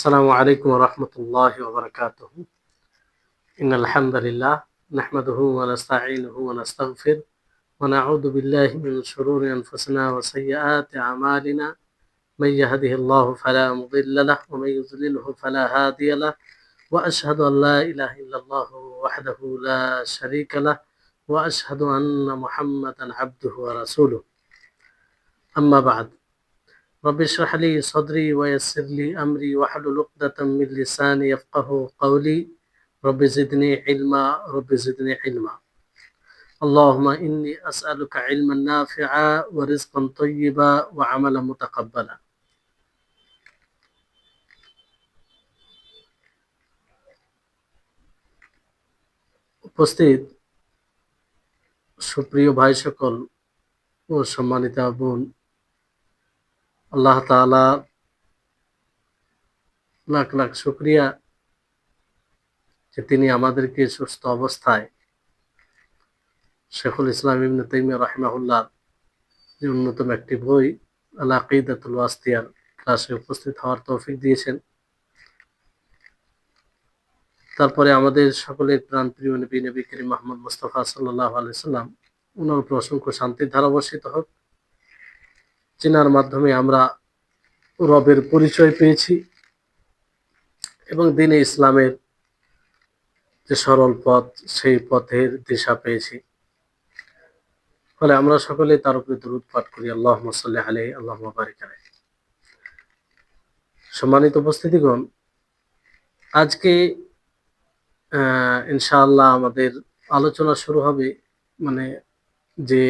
السلام عليكم ورحمة الله وبركاته. إن الحمد لله نحمده ونستعينه ونستغفر ونعوذ بالله من شرور أنفسنا وسيئات أعمالنا. من يهده الله فلا مضل له ومن يضلله فلا هادي له، وأشهد أن لا إله إلا الله وحده لا شريك له، وأشهد أن محمدا عبده ورسوله. أما بعد، رب اشرح لي صدري ويسر لي أمري واحلل عقدة من لساني يفقهوا قولي. رب زدني علما رب زدني علما. اللهم إني أسألك علما نافعا ورزقا طيبا وعملا متقبلا. উপস্থিত সুপ্রিয় ভাই সকল ও সম্মানিত বোন, আল্লাহ তাআলা লাখ লাখ শুকরিয়া যে তিনি আমাদেরকে সুস্থ অবস্থায় শেখুল ইসলাম ইবনে তাইমিয়া রাহিমাহুল্লাহ যে অন্যতম একটি বই আল আকিদাতুল ওয়াসিতিয়ার ক্লাসে উপস্থিত হওয়ার তৌফিক দিয়েছেন। তারপরে আমাদের সকলের প্রাণপ্রিয় নবী করিম মুহাম্মদ মুস্তাফা সাল্লাল্লাহু আলাইহি সাল্লাম ওনার উপর অসংখ্য শান্তির ধারা বর্ষিত হোক। চিনার মাধ্যমে আমরা রবের পরিচয় পেয়েছি এবং দ্বীনে ইসলামের যে সরল পথ, সেই পথের দিশা পেয়েছি। ফলে আমরা সকলে তার উপরে দরুদ পাঠ করি, আল্লাহুম্মা সাল্লি আলাইহি আল্লাহুম্মা বারিক আলাইহি। সম্মানিত উপস্থিতিগণ, আজকে ইনশাআল্লাহ আমাদের আলোচনা শুরু হবে, মানে যে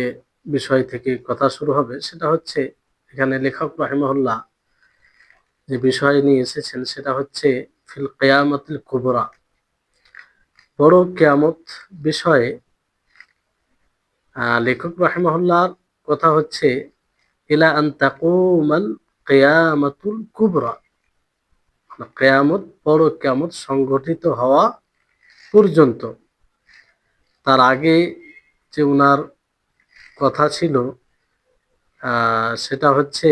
বিষয় থেকে কথা শুরু হবে সেটা হচ্ছে, এখানে লেখক রাহিমাহুল্লাহ যে বিষয় নিয়ে এসেছেন সেটা হচ্ছে ফিল কিয়ামাতিল কুবরা, বড় কিয়ামত বিষয়ে। লেখক রাহিমাহুল্লাহর কথা হচ্ছে ইলা আন তাকুমাল কিয়ামাতুল কুবরা, কিয়ামত, বড় কিয়ামত সংগঠিত হওয়া পর্যন্ত। তার আগে যে উনার কথা ছিল সেটা হচ্ছে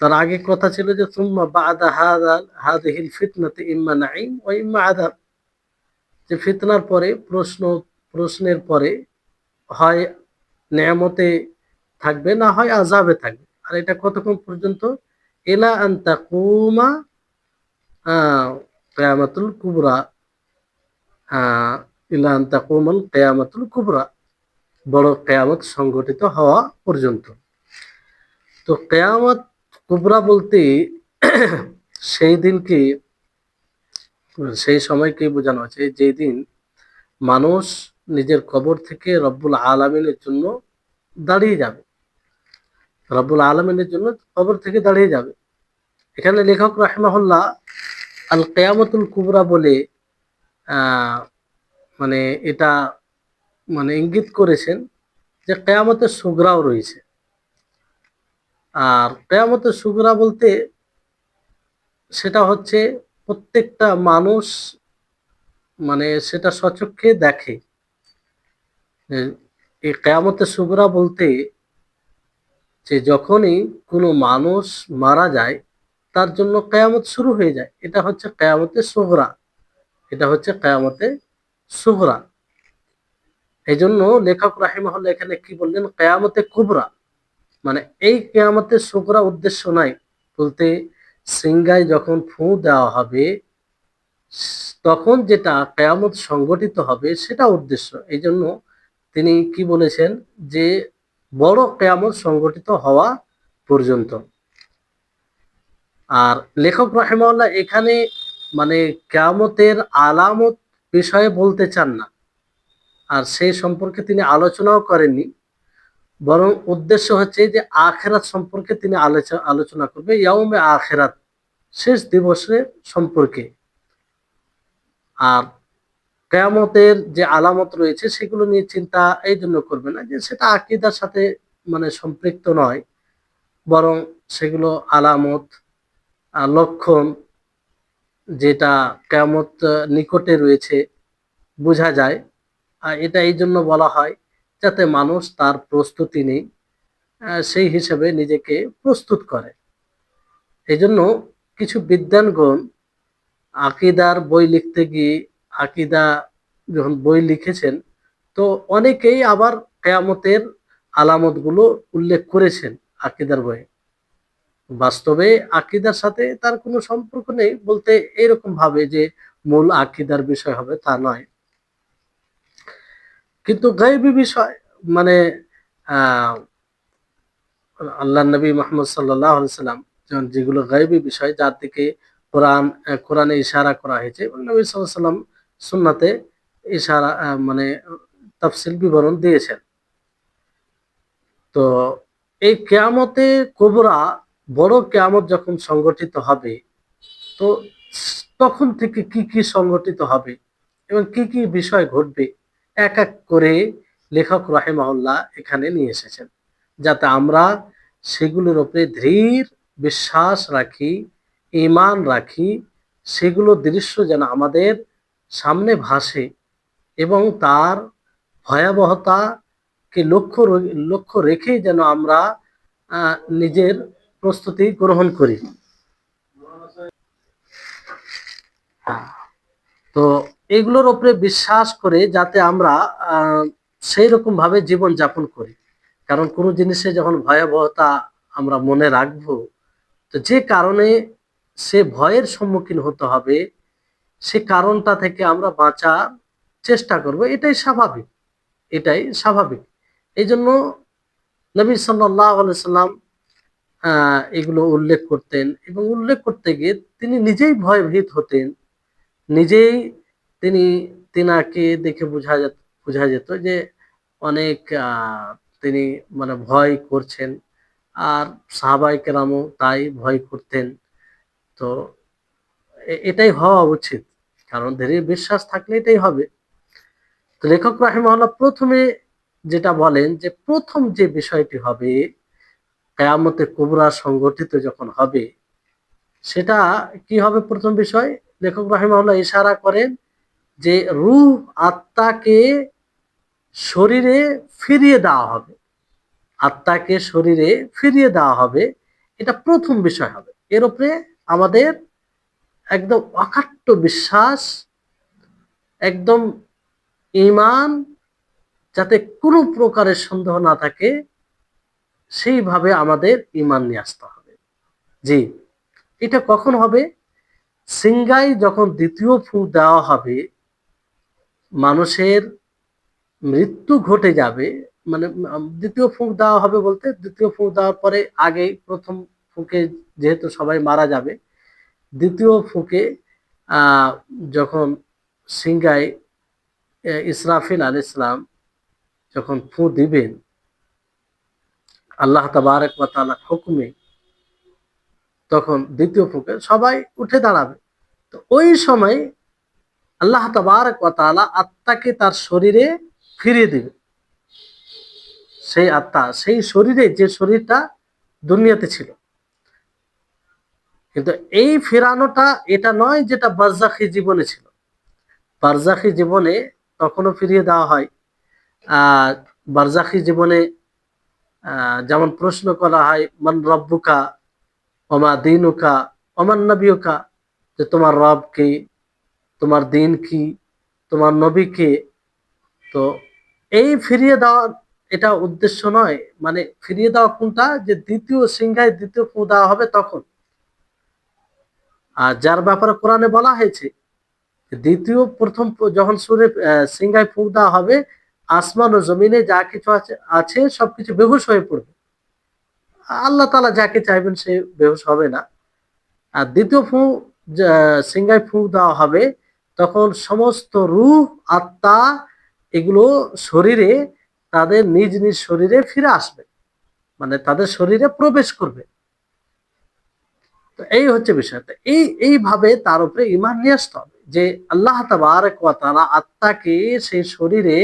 তার আগে কথা ছিল যে সুম্মা বা'দা হাযিহিল ফিতনাতি ইম্মা নাঈম ওয়া ইম্মা আযাব, যে ফিতনার পরে প্রশ্নের পরে হয় নেয়ামতে থাকবে, না হয় আযাবে থাকবে। আর এটা কতক্ষণ পর্যন্ত? ইলা আন তাকুমা কিয়ামাতুল কুবরা, ইলা আন তাকুমাল কিয়ামাতুল কুবরা, বড় কিয়ামত সংগঠিত হওয়া পর্যন্ত। তো কিয়ামত কুবরা বলতে সেই দিনকে, সেই সময়কে বোঝানো হচ্ছে যেই দিন মানুষ নিজের কবর থেকে রব্বুল আলামিনের জন্য দাঁড়িয়ে যাবে, রব্বুল আলামিনের জন্য কবর থেকে দাঁড়িয়ে যাবে। এখানে লেখক রাহিমাহুল্লাহ আল কিয়ামাতুল কুবরা বলে মানে এটা মানে ইঙ্গিত করেছেন যে কিয়ামতের সুগরাও রয়েছে। আর কিয়ামতের সুগরা বলতে সেটা হচ্ছে প্রত্যেকটা মানুষ মানে সেটা স্বচক্ষে দেখে। এই কিয়ামতের সুগরা বলতে যে যখনই কোনো মানুষ মারা যায় তার জন্য কিয়ামত শুরু হয়ে যায়, এটা হচ্ছে কিয়ামতের সুগরা, এটা হচ্ছে কিয়ামতের সুগরা। এই জন্য লেখক রাহিমাহুল্লাহ এখানে কি বললেন, কিয়ামতে কুবরা, মানে এই কিয়ামতের সুগরা উদ্দেশ্য নাই বলতে সিংগায় যখন ফু দেওয়া হবে তখন যেটা কিয়ামত সংগঠিত হবে সেটা উদ্দেশ্য। এই জন্য তিনি কি বলেছেন যে বড় কিয়ামত সংগঠিত হওয়া পর্যন্ত। আর লেখক রাহিমাহুল্লাহ এখানে মানে কিয়ামতের আলামত বিষয়ে বলতে চান না, আর সেই সম্পর্কে তিনি আলোচনাও করেননি, বরং উদ্দেশ্য হচ্ছে যে আখিরাত সম্পর্কে তিনি আলোচনা করবে, ইয়াউমে আখিরাত, শেষ দিবসের সম্পর্কে। আর কিয়ামতের যে আলামত রয়েছে সেগুলো নিয়ে চিন্তা এই জন্য করবে না যে সেটা আকীদার সাথে মানে সম্পৃক্ত নয়, বরং সেগুলো আলামত, লক্ষণ, যেটা কিয়ামত নিকটে রয়েছে বোঝা যায়। আর এটা এই জন্য বলা হয় যাতে মানুষ তার প্রস্তুতি নেই, সেই হিসাবে নিজেকে প্রস্তুত করে। এই জন্য কিছু বিদ্বানগণ আকিদার বই লিখতে গিয়ে, আকিদা যখন বই লিখেছেন, তো অনেকেই আবার কেয়ামতের আলামতগুলো উল্লেখ করেছেন আকিদার বইয়ে। বাস্তবে আকিদার সাথে তার কোনো সম্পর্ক নেই বলতে এরকম ভাবে যে মূল আকিদার বিষয় হবে তা নয়, কিন্তু গায়বী বিষয় মানে আহ আল্লাহ নবী মোহাম্মদ সাল্লাল্লাহু আলাইহি সাল্লাম যেগুলো গায়বী বিষয়, যার দিকে কোরআনে ইশারা করা হয়েছে, নবী সাল্লাল্লাহু আলাইহি সাল্লাম সুন্নাতে ইশারা মানে তাফসীল বিবরণ দিয়েছেন। তো এই কিয়ামতে কুবরা, বড় কিয়ামত যখন সংগঠিত হবে, তো তখন থেকে কি কি সংগঠিত হবে এবং কি কি বিষয় ঘটবে এক এক করে লেখক রাহিমাহুল্লাহ এখানে নিয়ে এসেছেন, যাতে আমরা সেগুলোর উপরে দৃঢ় বিশ্বাস রাখি, ঈমান রাখি, সেগুলো দৃশ্য যেন আমাদের সামনে ভাসে এবং তার ভয়াবহতাকে লক্ষ্য রেখেই যেন আমরা নিজের প্রস্তুতি গ্রহণ করি। তো এগুলোর উপরে বিশ্বাস করে যাতে আমরা সেই রকম ভাবে জীবন যাপন করি। কারণ কোনো জিনিসে যখন ভয়াবহতা আমরা মনে রাখবো, তো যে কারণে সে ভয়ের সম্মুখীন হতে হবে, সে কারণটা থেকে আমরা বাঁচার চেষ্টা করব, এটাই স্বাভাবিক, এটাই স্বাভাবিক। এই জন্য নবী সাল্লাল্লাহু আলাইহি সাল্লাম এগুলো উল্লেখ করতেন এবং উল্লেখ করতে গিয়ে তিনি নিজেই ভয়ভীত হতেন, নিজেই তিনি তিনাকে দেখে বোঝা যেত যে অনেক তিনি মানে ভয় করছেন, আর সাহাবায়ে কেরামও তাই ভয় করতেন। তো এটাই হওয়া উচিত, কারণ দৃঢ় বিশ্বাস থাকলে এটাই হবে। তো লেখক রাহিমাহুল্লাহ প্রথমে যেটা বলেন যে প্রথম যে বিষয়টি হবে কিয়ামতে কুবরা সংগঠিত যখন হবে, সেটা কি হবে? প্রথম বিষয় লেখক রাহিমাহুল্লাহ ইশারা করেন যে রূহ, আত্মাকে শরীরে ফিরিয়ে দেওয়া হবে, আত্মাকে শরীরে ফিরিয়ে দেওয়া হবে, এটা প্রথম বিষয় হবে। এর উপরে আমাদের একদম অকাট্য বিশ্বাস, একদম ঈমান, যাতে কোনো প্রকারের সন্দেহ না থাকে, সেইভাবে আমাদের ঈমান নিয়ে আসতে হবে। জি, এটা কখন হবে? সিংগায় যখন দ্বিতীয় ফুঁক দেওয়া হবে, মানুষের মৃত্যু ঘটে যাবে। মানে দ্বিতীয় ফুঁক দেওয়া হবে বলতে, দ্বিতীয় ফুঁক দেওয়ার পরে আগেই প্রথম ফুঁকে যেহেতু সবাই মারা যাবে, দ্বিতীয় ফুঁকে যখন সিংগায় ইসরাফিল আলাইহিস সালাম যখন ফুঁ দিবেন আল্লাহ তাবারক ওয়া তাআলার হুকুমে, তখন দ্বিতীয় ফুঁকে সবাই উঠে দাঁড়াবে। তো ওই সময় আল্লাহ তাবারক ওয়া তাআলা আত্মাকে তার শরীরে ফিরিয়ে দিবে। সেই আত্মা সেই শরীরে, যে শরীরটা দুনিয়াতে ছিল। কিন্তু এই ফেরানোটা এটা নয় যেটা বারজাখী জীবনে ছিল। বারজাখী জীবনে তখনও ফিরিয়ে দেওয়া হয়। আহ বারজাখী জীবনে যেমন প্রশ্ন করা হয়, মান রব্বুকা ওমা দীনুকা ওমান নবিয়ুকা, যে তোমার রব কে, তোমার দিন কি, তোমার নবী কে। তো এই ফিরিয়ে দেওয়া এটা উদ্দেশ্য নয়, মানে ফিরিয়ে দেওয়া কোনটা, যে দ্বিতীয় সিংহায় দ্বিতীয় ফু দেওয়া হবে তখন। আর যার ব্যাপারে কোরআনে বলা হয়েছে দ্বিতীয় প্রথম যখন সুরে সিংহায় ফুঁক দেওয়া হবে, আসমান ও জমিনে যা কিছু আছে সবকিছু বেহুশ হয়ে পড়বে। আল্লাহ তাআলা যাকে চাইবেন সে বেহুশ হবে না। আর দ্বিতীয় সিংহায় ফুঁক দেওয়া হবে, তখন সমস্ত রূহ, আত্মা এগুলো শরীরে, তাদের নিজ নিজ শরীরে ফিরে আসবে, মানে তাদের শরীরে প্রবেশ করবে। তো এই হচ্ছে বিষয়টা। এইভাবে তার উপরে ঈমান নিয়ে আসতে হবে যে আল্লাহ তাবারক ওয়া তাআলা আত্মাকে সেই শরীরে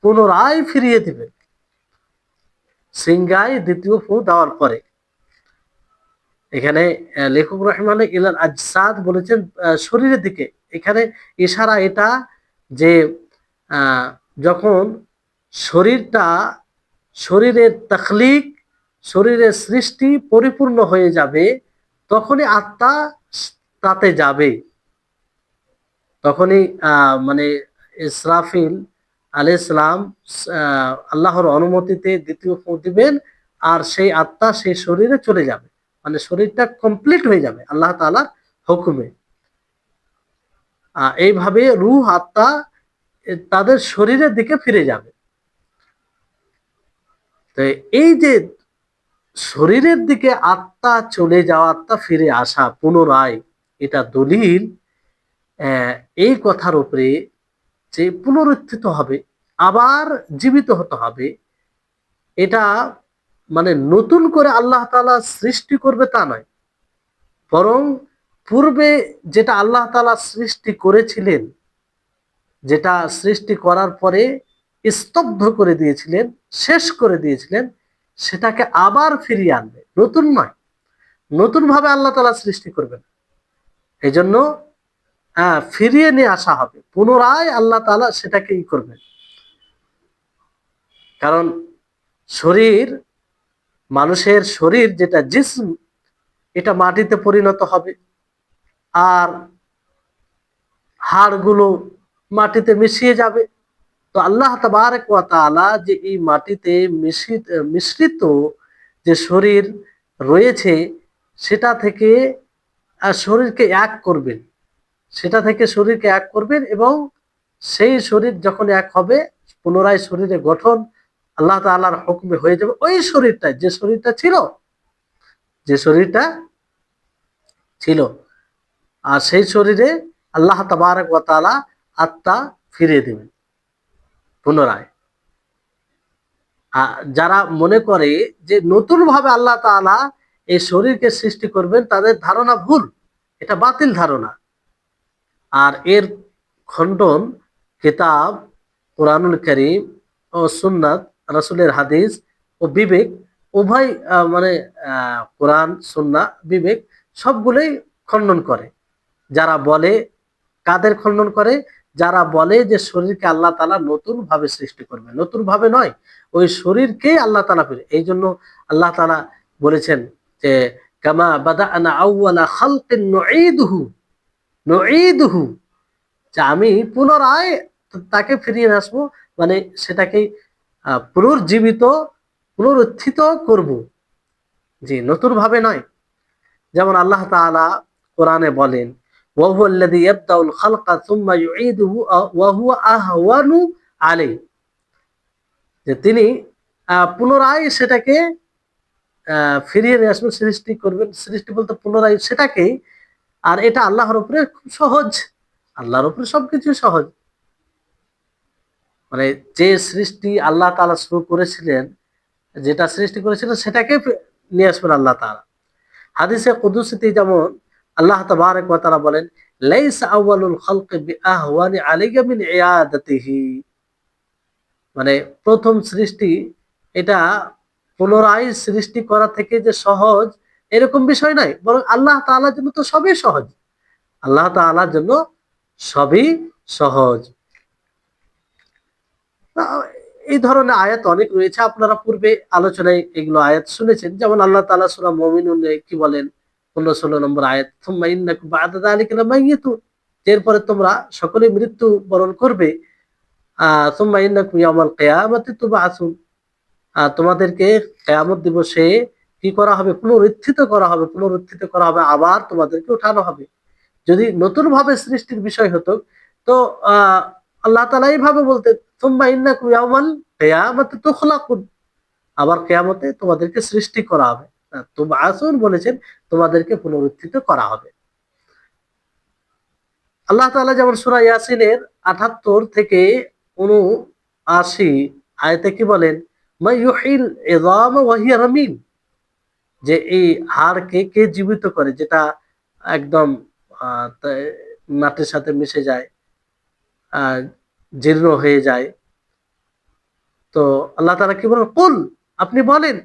পুনরায় ফিরিয়ে দিবেন সিংহায় দ্বিতীয় ফু দেওয়ার পরে। এখানে লেখক রহমানুল্লাহ ইলাল আজসাদ বলেছেন শরীরের দিকে। এখানে ইশারা এটা যে যখন শরীরটা, শরীরের তাখলিক, শরীরের সৃষ্টি পরিপূর্ণ হয়ে যাবে, তখনই আত্মা তাতে যাবে। তখনই মানে ইসরাফিল আলাইহিস সালাম আল্লাহর অনুমতিতে দ্বিতীয় ফু দিবেন, আর সেই আত্মা সেই শরীরে চলে যাবে, মানে শরীরটা কমপ্লিট হয়ে যাবে আল্লাহ তাআলার হুকুমে। এইভাবে রূহ আত্মা তাদের শরীরের দিকে ফিরে যাবে। তো এই যে শরীরের দিকে আত্মা চলে যাওয়া, আত্মা ফিরে আসা পুনরায়, এটা দলিল এই কথার উপরে যে পুনরুত্থিত হবে, আবার জীবিত হতে হবে। এটা মানে নতুন করে আল্লাহ তাআলা সৃষ্টি করবে তা নয়, বরং পূর্বে যেটা আল্লাহ তাআলা সৃষ্টি করেছিলেন, যেটা সৃষ্টি করার পরে স্তব্ধ করে দিয়েছিলেন, শেষ করে দিয়েছিলেন, সেটাকে আবার ফিরিয়ে আনবে, নতুন নয়, নতুন ভাবে আল্লাহ তাআলা সৃষ্টি করবেন। এই জন্য ফিরিয়ে নিয়ে আসা হবে, পুনরায় আল্লাহ তাআলা সেটাকে করবেন। কারণ শরীর, মানুষের শরীর যেটা জিসম, এটা মাটিতে পরিণত হবে, আর হাড়গুলো মাটিতে মিশিয়ে যাবে। তো আল্লাহ তাবারক ওয়া তাআলা যে এই মাটিতে মিশ্রিত যে শরীর রয়েছে, সেটা থেকে শরীরকে এক করবেন, সেটা থেকে শরীরকে এক করবেন, এবং সেই শরীর যখন এক হবে, পুনরায় শরীরের গঠন আল্লাহ তাআলার হুকুমে হয়ে যাবে। ওই শরীরটা, যে শরীরটা ছিল, যে শরীরটা ছিল, আর সেই শরীরে আল্লাহ তাবারক ওয়া তাআলা আত্মা ফিরিয়ে দেবেন পুনরায়। যারা মনে করে যে নতুন ভাবে আল্লাহ তাআলা এই শরীরকে সৃষ্টি করবেন, তাদের ধারণা ভুল, এটা বাতিল ধারণা। আর এর খণ্ডন কিতাব কুরআনুল কারীম ও সুন্নাত, রাসূলের হাদিস ও বিবেক, উভয় মানে কোরআন সুন্নাহ বিবেক সবগুলোই খণ্ডন করে। যারা বলে, কাদের খণ্ডন করে? যারা বলে যে শরীরকে আল্লাহ তাআলা নতুন ভাবে সৃষ্টি করবে, নতুন ভাবে নয়, ওই শরীরকে আল্লাহ তাআলা ফিরে। এই জন্য আল্লাহ তাআলা বলেছেন যে কামা বাদানা আউওয়ালা খালকিন নুঈদুহু, নুঈদুহু, যে আমি পুনরায় তাকে ফিরিয়ে আসবো, মানে সেটাকে পুনর্জীবিত, পুনরুত্থিত করব, জি, নতুন ভাবে নয়। যেমন আল্লাহ তাআলা কোরআনে বলেন, ওয়াহুয়া আল্লাযী ইয়াবদাউল খালকা সুম্মা ইউঈদুহু ওয়া হুয়া আহওয়ানু আলাইহি, যে তিনি পুনরায় সেটাকে ফিরিয়ে নিয়ে আসবেন, সৃষ্টি করবেন, সৃষ্টি বলতে পুনরায় সেটাকে, আর এটা আল্লাহর উপরে খুব সহজ, আল্লাহর উপরে সবকিছু সহজ। মানে যে সৃষ্টি আল্লাহ তাআলা শুরু করেছিলেন, যেটা সৃষ্টি করেছিলেন, সেটাকে নিয়ে আসবেন আল্লাহ তাআলা। হাদিসে কুদসিতে যেমন আল্লাহ তাবারক ওয়া তাআলা বলেন, লাইসা আউয়ালুল খালকি বিআহওয়ানি আলাইয়া মিন ইয়াদাতিহি, মানে প্রথম সৃষ্টি এটা পুনরায় সৃষ্টি করা থেকে যে সহজ, এরকম বিষয় নয়, বরং আল্লাহ তাআলার জন্য তো সবই সহজ, আল্লাহ তাআলার জন্য সবই সহজ। এই ধরনের আয়াত অনেক রয়েছে, আপনারা পূর্বে আলোচনায় এগুলো আয়াত শুনেছেন। যেমন আল্লাহ তাআলা সূরা মুমিনুনে কি বলেন, 15-16 নম্বর আয়াত, সুম্মা ইন্নাকুম বা'দা যালিকা লামাইয়িতুন, এরপরে তোমরা সকলেই মৃত্যু বরণ করবে। সুম্মা ইন্নাকুম ইয়াওমাল কিয়ামাতি তুবআসুন, তোমাদেরকে কিয়ামত দিবসে কি করা হবে? পুনরুত্থিত করা হবে, পুনরুত্থিত করা হবে, আবার তোমাদেরকে উঠানো হবে। যদি নতুন ভাবে সৃষ্টির বিষয় হতো, তো আল্লাহ তাআলা এইভাবে বলতেন, সুম্মা ইন্নাকুম ইয়াওমাল কিয়ামাতি তুখলাকুন, আবার কিয়ামতে তোমাদেরকে সৃষ্টি করা হবে। তুবআসুন বলেছেন, তোমাদেরকে পুনরুত্থিত করা হবে। আল্লাহ তাআলা যেমন সূরা ইয়াসিনের ৭৮ থেকে ৭৯ আয়াতে কি বলেন, মাইয়ুহিল ইযামা ওয়া হিয়া রামীম, যে এই হাড়কে কে জীবিত করে, যেটা একদম মাটির সাথে মিশে যায়, জীর্ণ হয়ে যায়। তো আল্লাহ তাআলা কি বলেন, কুল, আপনি বলেন,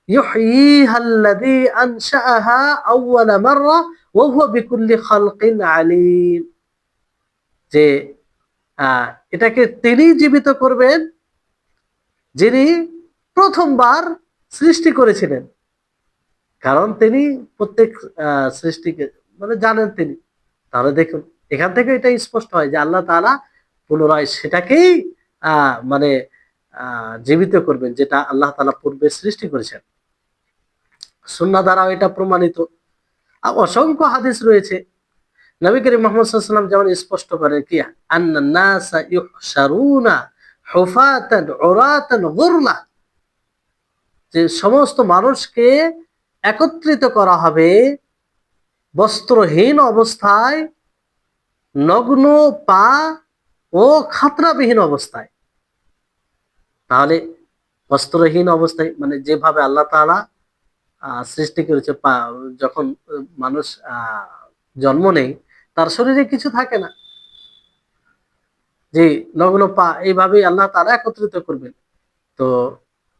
ইউহয়িহাল্লাযী আনশাআহা আউওয়ালা মাররা ওয়া হুয়া বিকুল্লি খালকিন আলীম, যে এটাকে তিনি জীবিত করবেন, যিনি প্রথমবার সৃষ্টি করেছিলেন। কারণ তিনি প্রত্যেক সৃষ্টিকে মানে জানেন তিনি। তাহলে দেখুন এখান থেকে এটা স্পষ্ট হয় যে আল্লাহ তাআলা পুনরায় সেটাকেই মানে জীবিত করবেন যেটা আল্লাহ তাআলা পূর্বে সৃষ্টি করেছেন। সুন্নাহ দ্বারাও এটা প্রমাণিত। অসংখ্য হাদিস রয়েছে। নবী করিম মুহাম্মদ সাল্লাল্লাহু আলাইহি ওয়াসাল্লাম যেমন স্পষ্ট করেন কি আন্নান নাসা ইউহশারুনা হুফাতান উরাতান গুরলা, যে সমস্ত মানুষকে একত্রিত করা হবে বস্ত্রহীন অবস্থায়, নগ্ন পা ও খাতরাবিহীন অবস্থায়। তাহলে বস্ত্রহীন অবস্থায় মানে যেভাবে আল্লাহ তাআলা সৃষ্টি করেছে, যখন মানুষ জন্ম নেয় তার শরীরে কিছু থাকে না, যে নগ্ন পা এইভাবেই আল্লাহ তাআলা একত্রিত করবেন। তো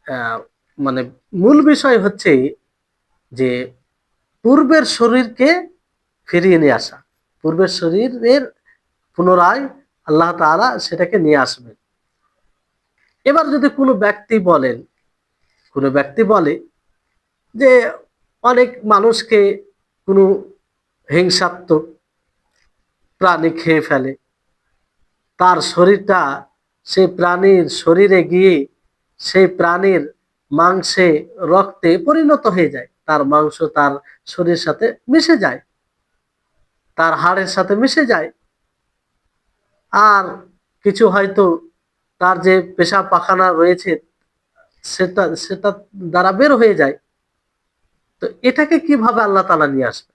আহ, মানে মূল বিষয় হচ্ছে যে পূর্বের শরীরকে ফিরিয়ে নিয়ে আসা, পূর্বের শরীরের পুনরায় আল্লাহ তাআলা সেটাকে নিয়ে আসবেন। এবার যদি কোনো ব্যক্তি বলে যে অনেক মানুষকে কোনো হিংসাত্মক প্রাণী খেয়ে ফেলে, তার শরীরটা সেই প্রাণীর শরীরে গিয়ে সেই প্রাণীর মাংসে রক্তে পরিণত হয়ে যায়, তার মাংস তার শরীরের সাথে মিশে যায়, তার হাড়ের সাথে মিশে যায়, আর কিছু হয়তো তার যে পেশাব পায়খানা রয়েছে সেটা সেটা দ্বারা বের হয়ে যায়। তো এটাকে কিভাবে আল্লাহ তাআলা নিয়ে আসবে?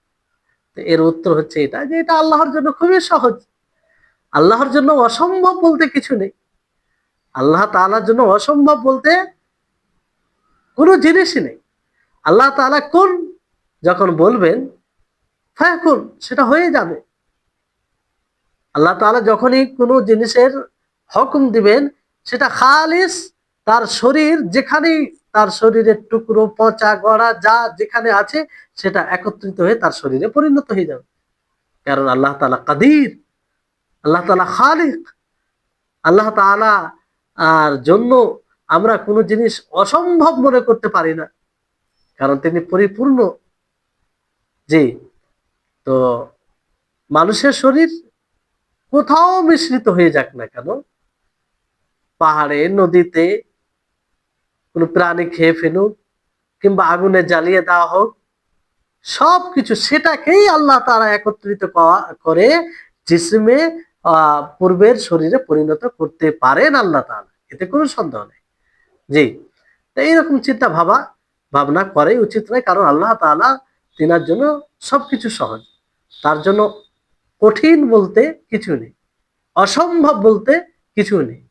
তো এর উত্তর হচ্ছে এটা যে এটা আল্লাহর জন্য খুবই সহজ। আল্লাহর জন্য অসম্ভব বলতে কিছু নেই। আল্লাহ তাআলার জন্য অসম্ভব বলতে কোনো জিনিসই নেই। আল্লাহ তাআলা কোন যখন বলবেন ফায়াকুন, সেটা হয়ে যাবে। আল্লাহ তাআলা যখনই কোনো জিনিসের হুকুম দিবেন সেটা খালিস তার শরীর যেখানেই, তার শরীরের টুকরো পচা গড়া যা যেখানে আছে সেটা একত্রিত হয়ে তার শরীরে পরিণত হয়ে যাবে। কারণ আল্লাহ তাআলা কাদির, আল্লাহ তাআলা খালিক। আল্লাহ তাআলা আর জন্য আমরা কোনো জিনিস অসম্ভব মনে করতে পারি না, কারণ তিনি পরিপূর্ণ। জি। তো মানুষের শরীর কোথাও মিশ্রিত হয়ে যাক না কেন, পাহাড়ে নদীতে কোনো প্রাণী খেয়ে ফেলুক কিংবা আগুনে জ্বালিয়ে দেওয়া হোক, সবকিছু সেটাকেই আল্লাহ তাআলা একত্রিত করে জিসমে পূর্বের শরীরে পরিণত করতে পারেন আল্লাহ তাআলা, এতে কোনো সন্দেহ নেই। জি। তো এইরকম চিন্তা ভাবনা করাই উচিত নয়, কারণ আল্লাহ তাআলা তিনার জন্য সবকিছু সহজ, তার জন্য কঠিন বলতে কিছু নেই, অসম্ভব বলতে কিছু নেই।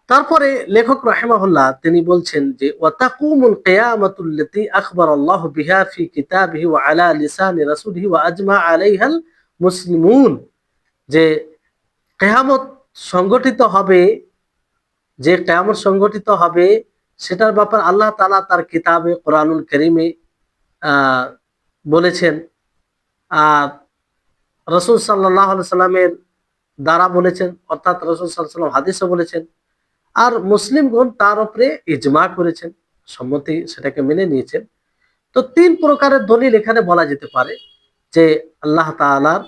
তারপরে লেখক রাহিমাহুল্লাহ তিনি বলছেন যে ওয়াতাকুমুল কিয়ামাতুল্লাতী আখবারাল্লাহু বিহা ফি কিতাবিহি ওয়া আলা লিসানি রাসূলিহি ওয়া আজমা আলাইহাল মুসলিমুন, যে কিয়ামত সংগঠিত হবে, যে কিয়ামত সংগঠিত হবে সেটার ব্যাপার আল্লাহ তাআলা তার কিতাবে কোরআনুল কারীমে আহ, বলেছেন, আর রাসূল সাল্লাল্লাহু আলাইহি সাল্লামের দ্বারা বলেছেন, অর্থাৎ রাসূল সাল্লাল্লাহু আলাইহি সাল্লাম হাদিসে বলেছেন, আর মুসলিমগণ তার উপরে ইজমা করেছেন, সম্মতি সেটাকে মেনে নিয়েছেন। তো তিন প্রকারের দলিল এখানে বলা যেতে পারে, যে আল্লাহ তাআলার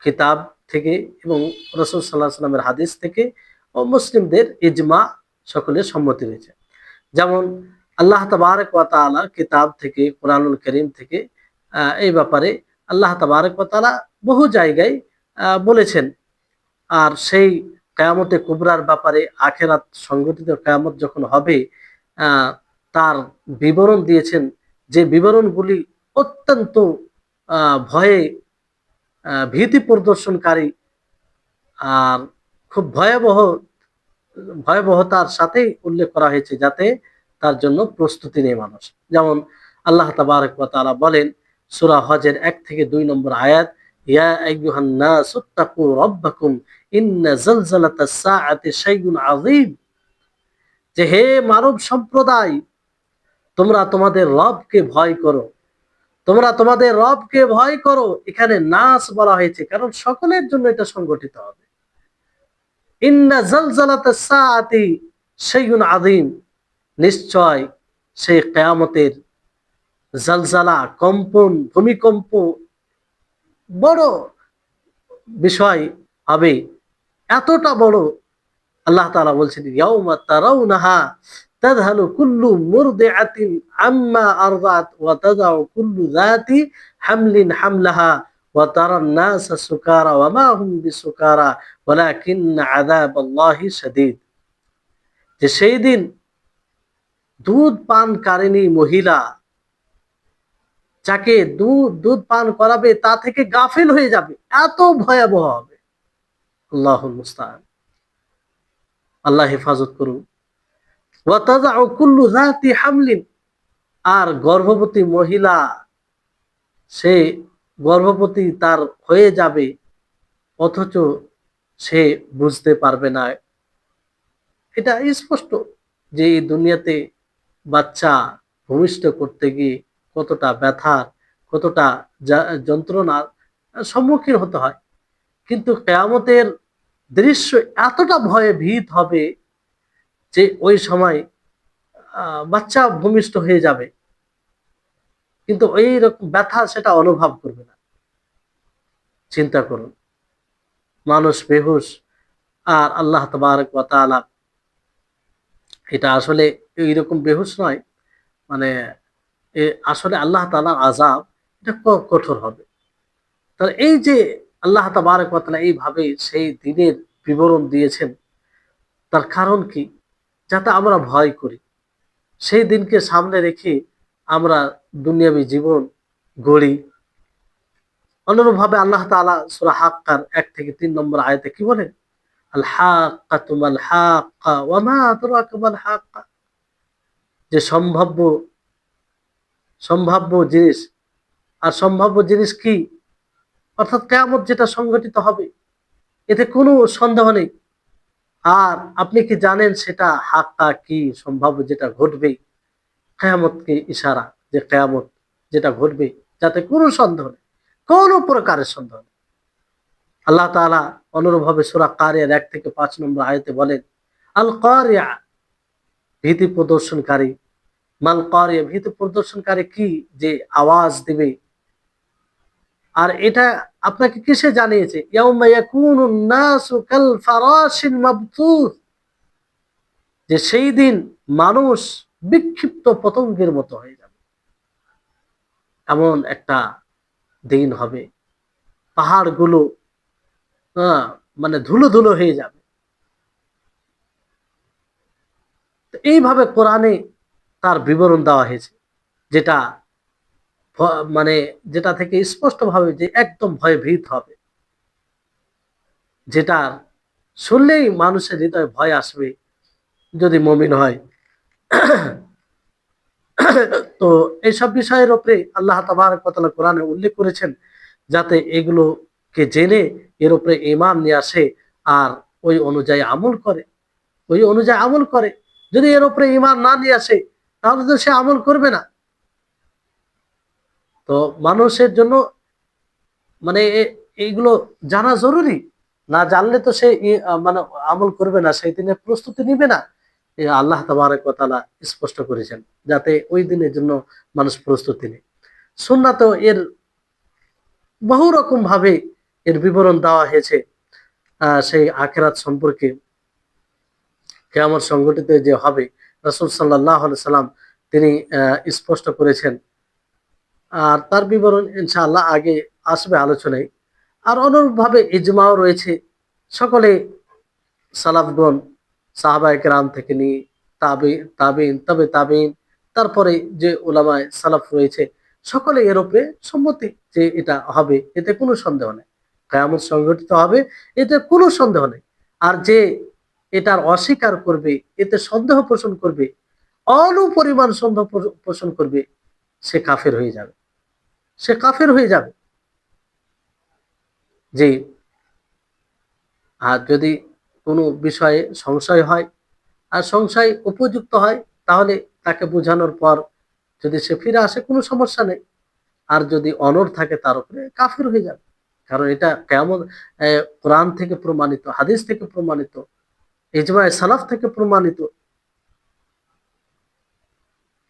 কিতাব থেকে এবং রাসূল সাল্লাল্লাহু আলাইহি সাল্লামের হাদিস থেকে ও মুসলিমদের ইজমা, সকলের সম্মতি রয়েছে। যেমন আল্লাহ তাবারক ওয়া তাআলার কিতাব থেকে, কোরআনুল কারীম থেকে এই ব্যাপারে আল্লাহ তাবারক ওয়া তাআলা বহু জায়গায় বলেছেন। আর সেই কিয়ামতে কুবরার ব্যাপারে, আখিরাত সংগঠিত কিয়ামত যখন হবে আহ, তার বিবরণ দিয়েছেন, যে বিবরণগুলি অত্যন্ত ভয়ে ভীতি প্রদর্শনকারী, আর খুব ভয়াবহতার সাথেই উল্লেখ করা হয়েছে, যাতে তার জন্য প্রস্তুতি নেই মানুষ। যেমন আল্লাহ তাবারক ওয়া তাআলা বলেন সূরা হজের 1 থেকে 2 নম্বর আয়াত, ইয়া আইয়ুহান নাসুত্তাকু রাব্বাকুম ইন্না যালযালাতাস সাআতি শাইউন আযীম, যে হে মানব সম্প্রদায় তোমরা তোমাদের রবকে ভয় করো, তোমরা তোমাদের রবকে ভয় করো। এখানে নাস বলা হয়েছে কারণ সকলের জন্য এটা সংগঠিত হবে। ইন্না যালযালাতাস সাআতি শাইউন আযীম, নিশ্চয় সেই কিয়ামতের জালজালা, কম্পন, ভূমিকম্প বড় বিষয় হবে, এতটা বড়। আল্লাহ তাআলা বলছেন ইয়াউমা তারাউনাহা তাযহালু কুল্লু মুরদিআতিন আম্মা আরদাত ওয়া তাযাউ কুল্লু যাতি হামলিন হামলাহা ওয়া তারান নাসা সুকারা ওয়া মা হুম বিসুকারা ওয়ালাকিন্না আযাবাল্লাহি শাদীদ। যে সেই দিন দুধ পানকারিণী মহিলা যাকে দুধ পান করাবে তা থেকে গাফিল হয়ে যাবে, এত ভয়াবহ হবে। আল্লাহুল মুস্তাআন। আল্লাহ হেফাজত করুন। ওয়া তাযাউ কুল্লু যাতি হামলিন, আর গর্ভবতী মহিলা সে গর্ভবতী তার হয়ে যাবে, অথচ সে বুঝতে পারবে না। এটা স্পষ্ট যে এই দুনিয়াতে বাচ্চা ভূমিষ্ঠ করতে গিয়ে কতটা ব্যথার, কতটা যন্ত্রণার সম্মুখীন হতে হয়। কিন্তু কিয়ামতের দৃশ্য এতটা ভয়ে ভীত হবে যে ওই সময় বাচ্চা ভূমিষ্ঠ হয়ে যাবে, কিন্তু ওই রকম ব্যথা সেটা অনুভব করবে না। চিন্তা করুন, মানুষ বেহুশ, আর আল্লাহ তাবারক ওয়া তাআলা, এটা আসলে এইরকম বেহুশ নয়, মানে আসলে আল্লাহ তাআলার আযাব এটা কঠোর হবে। তাহলে এই যে আল্লাহ তাবারক ওয়া তাআলা এইভাবে সেই দিনের বিবরণ দিয়েছেন, তার কারণ কি? যাতে আমরা ভয় করি, সেই দিনকে সামনে রেখে আমরা দুনিয়াবী জীবন গড়ি। অনুরূপভাবে আল্লাহ তাআলা সূরা হাক্কার ১ থেকে ৩ নম্বর আয়াতে কি বলেন? আল হাক্কাতু মাল হাক্কা ওয়া মা আদরাকা মাল হাক্কা। যে সম্ভাব্য জিনিস, আর সম্ভাব্য জিনিস কি? অর্থাৎ কিয়ামত যেটা সংঘটিত হবে, এতে কোনো সন্দেহ নেই। আর আপনি কি জানেন সেটা হাক্কা কি? সম্ভাব্য যেটা ঘটবে, কিয়ামতকে ইশারা, যে কিয়ামত যেটা ঘটবে, যাতে কোনো সন্দেহ নেই, কোনো প্রকারের সন্দেহ নেই। আল্লাহ তাআলা অনুরূপভাবে সূরা কারিয়ার ১ থেকে ৫ নম্বর আয়াতে বলেন, আল কারিয়া, ভীতি প্রদর্শনকারী। মাল কারিয়া, ভীতি প্রদর্শনকারী কি? যে আওয়াজ দিবে। আর এটা আপনাকে কিসে জানিয়েছে? ইয়াউমা ইয়াকুনুন নাসু কাল ফারাশিল মাবথুস, যে সেই দিন মানুষ বিক্ষিপ্ত পতঙ্গের মতো হয়ে যাবে। এমন একটা দিন হবে, পাহাড়গুলো আহ, মানে ধুলো ধুলো হয়ে যাবে। তো এইভাবে কোরআনে তার বিবরণ দেওয়া হয়েছে, যেটা মানে যেটা থেকে স্পষ্ট ভাবে যে একদম ভয়ে ভীত হবে, যেটা শুনলেই মানুষের হৃদয়ে ভয় আসবে যদি মুমিন হয়। তো এইসব বিষয়ের উপরে আল্লাহ তাবারক ওয়া তাআলা কোরআনে উল্লেখ করেছেন, যাতে এগুলোকে জেনে এর উপরে ঈমান নিয়ে আসে, আর ওই অনুযায়ী আমল করে, ওই অনুযায়ী আমল করে। যদি এর উপরে ঈমান না নিয়ে আসে, তাহলে তো সে আমল করবে না। তো মানুষের জন্য মানে এইগুলো জানা জরুরি। না জানলে তো সে মানে আমল করবে না, সেই দিনের প্রস্তুতি নিবে না। আল্লাহ তাবারক ওয়া তাআলা স্পষ্ট করেছেন, যাতে ওই দিনের জন্য মানুষ প্রস্তুতি নেয়। সুন্নাত এর বহু রকম ভাবে এর বিবরণ দেওয়া হয়েছে। সেই আখিরাত সম্পর্কে, কিয়ামত সংঘটিত যে হবে, রাসূল সাল্লাল্লাহু আলাইহি সাল্লাম তিনি স্পষ্ট করেছেন। আর তার বিবরণ ইনশাআল্লাহ আগে আসবে আলোচনায়। আর অনুরূপভাবে ইজমাও রয়েছে। সকলে সালাফগণ, সাহাবায়ে কেরাম থেকে নিয়ে তাবেইন, তবে তাবেইন, তারপরে যে উলামায়ে সালাফ রয়েছে, সকলে এর উপরে সম্মতি যে এটা হবে, এতে কোনো সন্দেহ নেই। কিয়ামত সংঘটিত হবে, এতে কোনো সন্দেহ নেই। আর যে এটার অস্বীকার করবে, এতে সন্দেহ পোষণ করবে, অনুপরিমাণ সন্দেহ পোষণ করবে, সে কাফের হয়ে যাবে। সে কাফের হয়ে যাবে। যে আর যদি কোনো বিষয়ে সংশয় হয়, আর সংশয় উপযুক্ত হয়, তাহলে তাকে বোঝানোর পর যদি সে ফিরে আসে, কোনো সমস্যা নেই। আর যদি অনড় থাকে, তার উপরে কাফের হয়ে যাবে। কারণ এটা কেমন, কোরআন থেকে প্রমাণিত, হাদিস থেকে প্রমাণিত, ইজমায়ে সালাফ থেকে প্রমাণিত।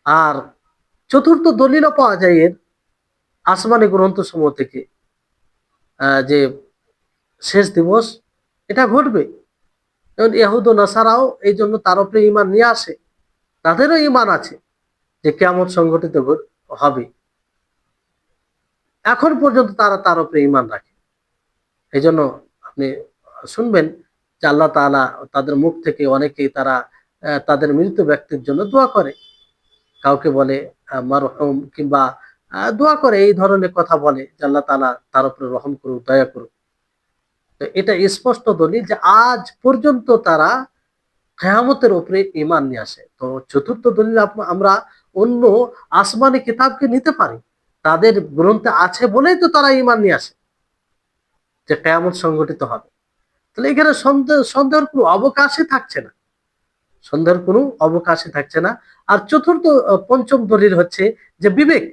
আর চতুর্থ দলিলও পাওয়া যায় এর আসমানি গ্রন্থসমূহ থেকে, যে শেষ দিবস এটা ঘটবে। যেমন ইহুদ ও নাসারাও এই জন্য তার উপরে ঈমান নিয়ে আসে, তাদেরও ঈমান আছে যে কিয়ামত সংঘটিত হবে। এখন পর্যন্ত তারা তার উপরে ঈমান রাখে। এই জন্য আপনি শুনবেন যে আল্লাহ তাআলা তাদের মুখ থেকে অনেকেই তারা তাদের মৃত ব্যক্তির জন্য দোয়া করে, কাউকে বলে মারহুম, কিংবা দোয়া করে, এই ধরনের কথা বলে যে আল্লাহ তাআলা তার উপরে রহম করুক, দয়া করুক। তো এটা স্পষ্ট দলিল যে আজ পর্যন্ত তারা কিয়ামতের উপরে ঈমান নিয়ে আসে। তো চতুর্থ দলিল আমরা অন্য আসমানি কিতাবকে নিতে পারি, তাদের গ্রন্থে আছে বলেই তো তারা ঈমান নিয়ে আসে যে কিয়ামত সংঘটিত হবে। তাহলে এখানে সন্দেহের কোনো অবকাশই থাকছে না, সন্দেহের কোনো অবকাশই থাকছে না। আর চতুর্থ পঞ্চম দলিল হচ্ছে যে বিবেক।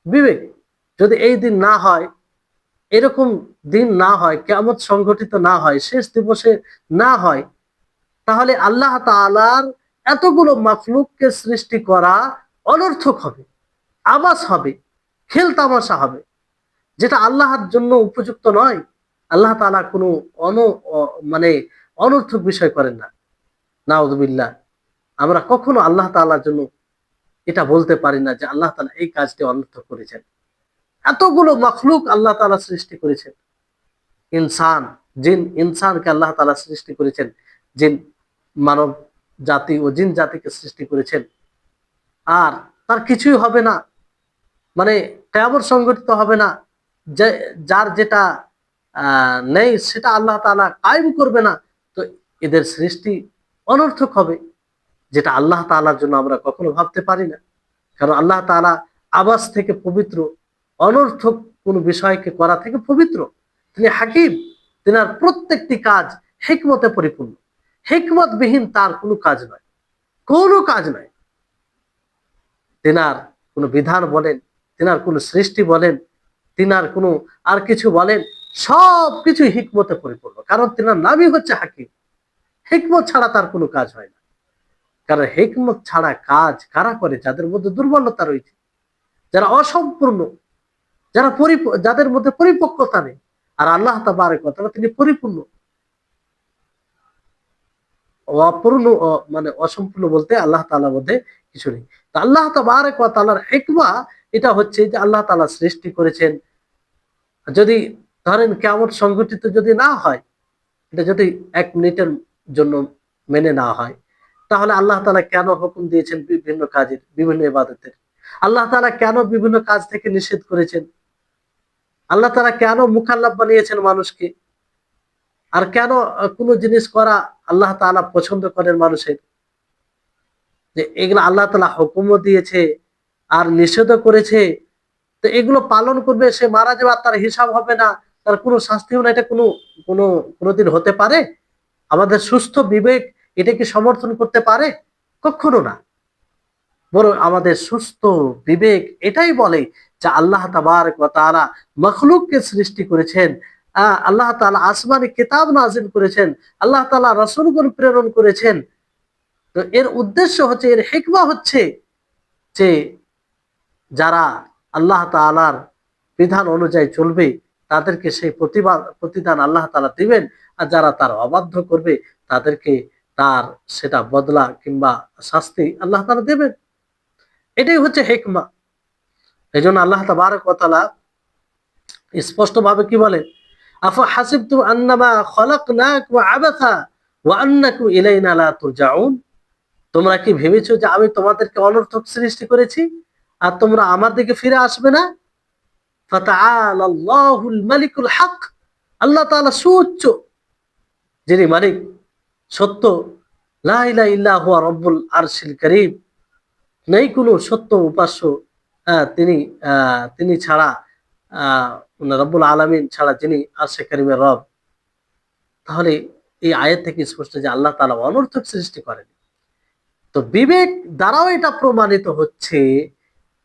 বিবেক যদি এই দিন না হয়, এরকম দিন না হয়, কিয়ামত সংঘটিত না হয়, শেষ দিবসে না হয়, তাহলে আল্লাহ তাআলার এতগুলো মাখলুককে সৃষ্টি করা অনর্থক হবে, আবাস হবে, খেল তামাশা হবে, যেটা আল্লাহর জন্য উপযুক্ত নয়। আল্লাহ তাআলা কোনো মানে অনর্থক বিষয় করেন না, নাউযুবিল্লাহ। আমরা কখনো আল্লাহ তাআলার জন্য এটা বলতে পারি না যে আল্লাহ তাআলা এই কাজটি অনর্থক করেছেন। এতগুলো মাখলুক আল্লাহ তাআলা সৃষ্টি করেছেন, ইনসান, জিন, ইনসানকে আল্লাহ তাআলা সৃষ্টি করেছেন, জিন মানব জাতি ও জিন জাতিকে সৃষ্টি করেছেন। আর তার কিছুই হবে না, মানে কিয়ামত সংঘটিত হবে না, যে যার যেটা নেই সেটা আল্লাহ তাআলা কায়েম করবে না। তো এদের সৃষ্টি অনর্থক হবে, যেটা আল্লাহ তাআলার জন্য আমরা কখনো ভাবতে পারি না। কারণ আল্লাহ তাআলা আবাস থেকে পবিত্র, অনর্থক কোন বিষয়কে করা থেকে পবিত্র। তিনি হাকিম, তিনার প্রত্যেকটি কাজ হিকমতে পরিপূর্ণ। হিকমতবিহীন তার কোনো কাজ নয়, কোনো কাজ নয়। তিনার কোনো বিধান বলেন, তিনার কোনো সৃষ্টি বলেন, তিনার কোনো আর কিছু বলেন, সব কিছু হিকমতে পরিপূর্ণ। কারণ তিনার নামই হচ্ছে হাকিম। হিকমত ছাড়া তার কোনো কাজ হয় না। কারণ হিকমত ছাড়া কাজ কারা করে? যাদের মধ্যে দুর্বলতা রয়েছে, যারা অসম্পূর্ণ, যারা যাদের মধ্যে পরিপক্কতা নেই। আর আল্লাহ তাবারক ওয়া তাআলা তিনি পরিপূর্ণ। অপূর্ণ মানে অসম্পূর্ণ বলতে আল্লাহ তাআলার মধ্যে কিছু নেই। তো আল্লাহ তাবারক ওয়া তাআলার হিকমা এটা হচ্ছে যে আল্লাহ তাআলা সৃষ্টি করেছেন। যদি ধরেন কিয়ামত সংঘটিত যদি না হয়, এটা যদি ১ মিনিটের জন্য মেনে না হয়, তাহলে আল্লাহ তাআলা কেন হুকুম দিয়েছেন বিভিন্ন কাজের, বিভিন্ন ইবাদতের? আল্লাহ তাআলা কেন বিভিন্ন কাজ থেকে নিষেধ করেছেন? আল্লাহ তাআলা কেন মুকাল্লাফ বানিয়েছেন মানুষকে? আর কেন কোনো জিনিস করা আল্লাহ তাআলা পছন্দ করেন মানুষের? যে এগুলো আল্লাহ তাআলা হুকুমও দিয়েছে আর নিষেধও করেছে। তো এগুলো পালন করবে, সে মারা যাবে, আর তার হিসাব হবে না, তার কোনো শাস্তিও না। এটা কোনোদিন হতে পারে? আমাদের সুস্থ বিবেক এটা কি সমর্থন করতে পারে? কখনো না। বরং আমাদের সুস্থ বিবেক এটাই বলে যে আল্লাহ তাবারক ওয়া তাআলা মাখলুককে সৃষ্টি করেছেন, আল্লাহ তাআলা আসমানি কিতাব নাযিল করেছেন, আল্লাহ তাআলা রাসূলগণ প্রেরণ করেছেন। তো এর উদ্দেশ্য হচ্ছে, এর হিকমা হচ্ছে যে যারা আল্লাহ তাআলার বিধান অনুযায়ী চলবে তাদেরকে সেই প্রতিদান আল্লাহ তাআলা দিবেন। আর যারা তার অবাধ্য করবে তাদেরকে তার সেটা বদলা কিংবা শাস্তি আল্লাহ তাআলা দেবেন। এটাই হচ্ছে হিকমা। এজন্য আল্লাহ তাবারক ওয়া তাআলা স্পষ্টভাবে কি বলেন? আফা হাসিবতুম আন্নামা খলাকনাকুম আবাসা ওয়া আন্নাকুম ইলাইনা লা তুরজাউন। তোমরা কি ভেবেছো যে আমি তোমাদেরকে অনর্থক সৃষ্টি করেছি আর তোমরা আমার দিকে ফিরে আসবে না? ফাতাআলা আল্লাহুল মালিকুল হক। আল্লাহ তাআলা সুউচ্চ, যিনি মালিক, সত্য। লা ইলাহা ইল্লা হুয়া রব্বুল আরশিল কারীম। নেই কোনো সত্য উপাস্য তিনি তিনি ছাড়া, রব্বুল আলামিন ছাড়া, যিনি আরশে কারীমের রব। তাহলে এই আয়াত থেকে স্পষ্ট যে আল্লাহ তাআলা অনর্থক সৃষ্টি করেন। তো বিবেক দ্বারাও এটা প্রমাণিত হচ্ছে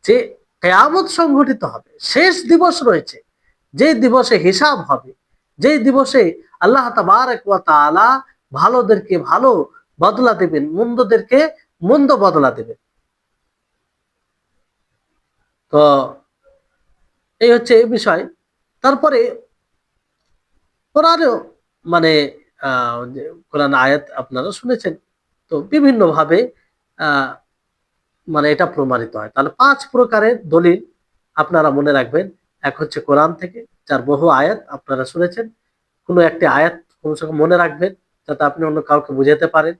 যে কিয়ামত সংঘটিত হবে, শেষ দিবস রয়েছে, যে দিবসে হিসাব হবে, যে দিবসে আল্লাহ তাবারক ওয়া তাআলা ভালোদেরকে ভালো বদলা দেবেন, মন্দদেরকে মন্দ বদলা দেবেন। তো এই হচ্ছে এই বিষয়। তারপরে কোরআনেও মানে যে কোরআন আয়াত আপনারা শুনেছেন, তো বিভিন্ন ভাবে আহ মানে এটা প্রমাণিত হয়। তাহলে ৫ প্রকারের দলিল আপনারা মনে রাখবেন। এক হচ্ছে কোরআন থেকে, যার বহু আয়াত আপনারা শুনেছেন। কোনো একটি আয়াত কমসে কম মনে রাখবেন, যাতে আপনি অন্য কাউকে বুঝাতে পারেন।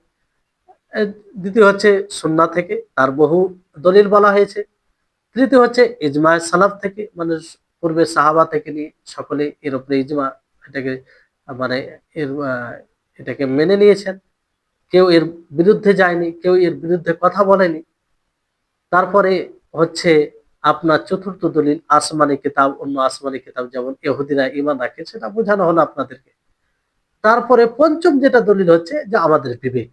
এ দ্বিতীয় হচ্ছে সুন্নাহ থেকে, তার বহু দলিল বলা হয়েছে। তৃতীয় হচ্ছে ইজমায়ে সালাফ থেকে, মানে পূর্বে সাহাবা থেকে নিয়ে সকলে এর উপরে ইজমা, এটাকে মানে এর এটাকে মেনে নিয়েছেন। কেউ এর বিরুদ্ধে যায়নি, কেউ এর বিরুদ্ধে কথা বলেনি। তারপরে হচ্ছে আপনার চতুর্থ দলিল আসমানি কিতাব, অন্য আসমানি কিতাব যেমন ইহুদিরা ঈমান রাখে, সেটা বোঝানো হলো আপনাদেরকে। তারপরে পঞ্চম যেটা দলিল হচ্ছে যে আমাদের বিবেক,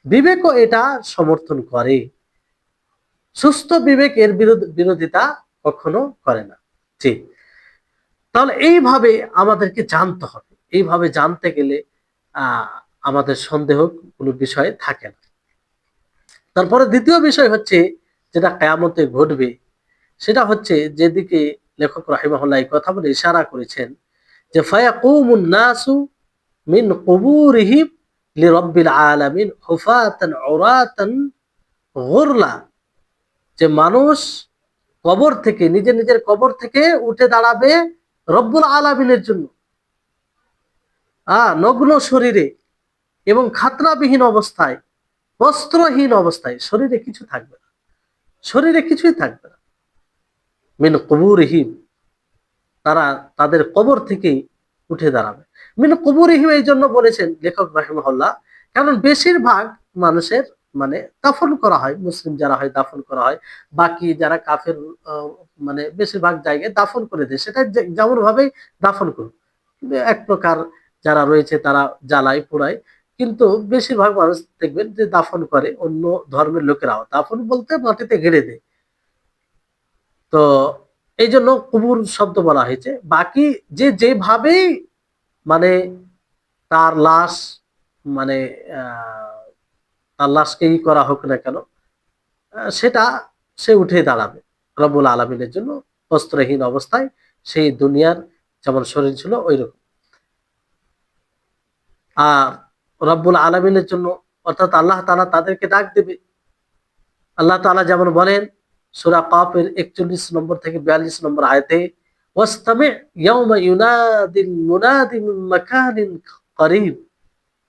বিবেকও এটা সমর্থন করে। সুস্থ বিবেক এর বিরোধিতা কখনো করে না। জি। তাহলে এইভাবে আমাদেরকে জানতে হবে। এইভাবে জানতে গেলে আহ আমাদের সন্দেহ কোনো বিষয় থাকে না। তারপরে দ্বিতীয় বিষয় হচ্ছে যেটা কিয়ামতে ঘটবে, সেটা হচ্ছে যেদিকে লেখক রাহিমাহুল্লাহ এই কথা বলে ইশারা করেছেন, যে ফায়াকুমুন নাসু মিন কুবুরিহিম লিরাব্বিল আলামিন হুফাতান উরাতান গুরলা, যে মানুষ কবর থেকে, নিজের নিজের কবর থেকে উঠে দাঁড়াবে রব্বুল আলামিনের জন্য, নগ্ন শরীরে এবং খাতনাবিহীন অবস্থায়, বস্ত্রহীন অবস্থায়, শরীরে কিছু থাকবে না, শরীরে কিছুই থাকবে না। মিন কুবুরিহিম, তারা তাদের কবর থেকে উঠে দাঁড়াবে। মিন কুবুরিহিম এই জন্য বলেছেন লেখক রাহিমাহুল্লাহ, কারণ বেশিরভাগ মানুষের মানে দাফন করা হয়, মুসলিম যারা হয় দাফন করা হয়, বাকি যারা কাফের মানে বেশিরভাগ জায়গায় দাফন করে দেয়, সেটা যেমন ভাবেই দাফন করুক। কিন্তু এক প্রকার যারা রয়েছে তারা জ্বালায় পোড়ায়, কিন্তু বেশিরভাগ মানুষ দেখবেন যে দাফন করে, অন্য ধর্মের লোকেরাও দাফন বলতে মাটিতে গেড়ে দেয়। তো এই জন্য কুবুর শব্দ বলা হয়েছে। বাকি যে যেভাবেই মানে তার লাশ মানে তার লাশকে করা হোক না কেন, সেটা সে উঠে দাঁড়াবে রব্বুল আলমিনের জন্য বস্ত্রহীন অবস্থায়, সেই দুনিয়ার যেমন শরীর ছিল ওই রকম। আর রব্বুল আলমিনের জন্য, অর্থাৎ আল্লাহ তাআলা তাদেরকে ডাক দেবে। আল্লাহ তাআলা যেমন বলেন সূরা কাফের 41 নম্বর থেকে 42 নম্বর আয়াতে, ওয়াসতামি ইয়াউমা ইউনাদিল মুনাদি মিন মাকানিন করিব,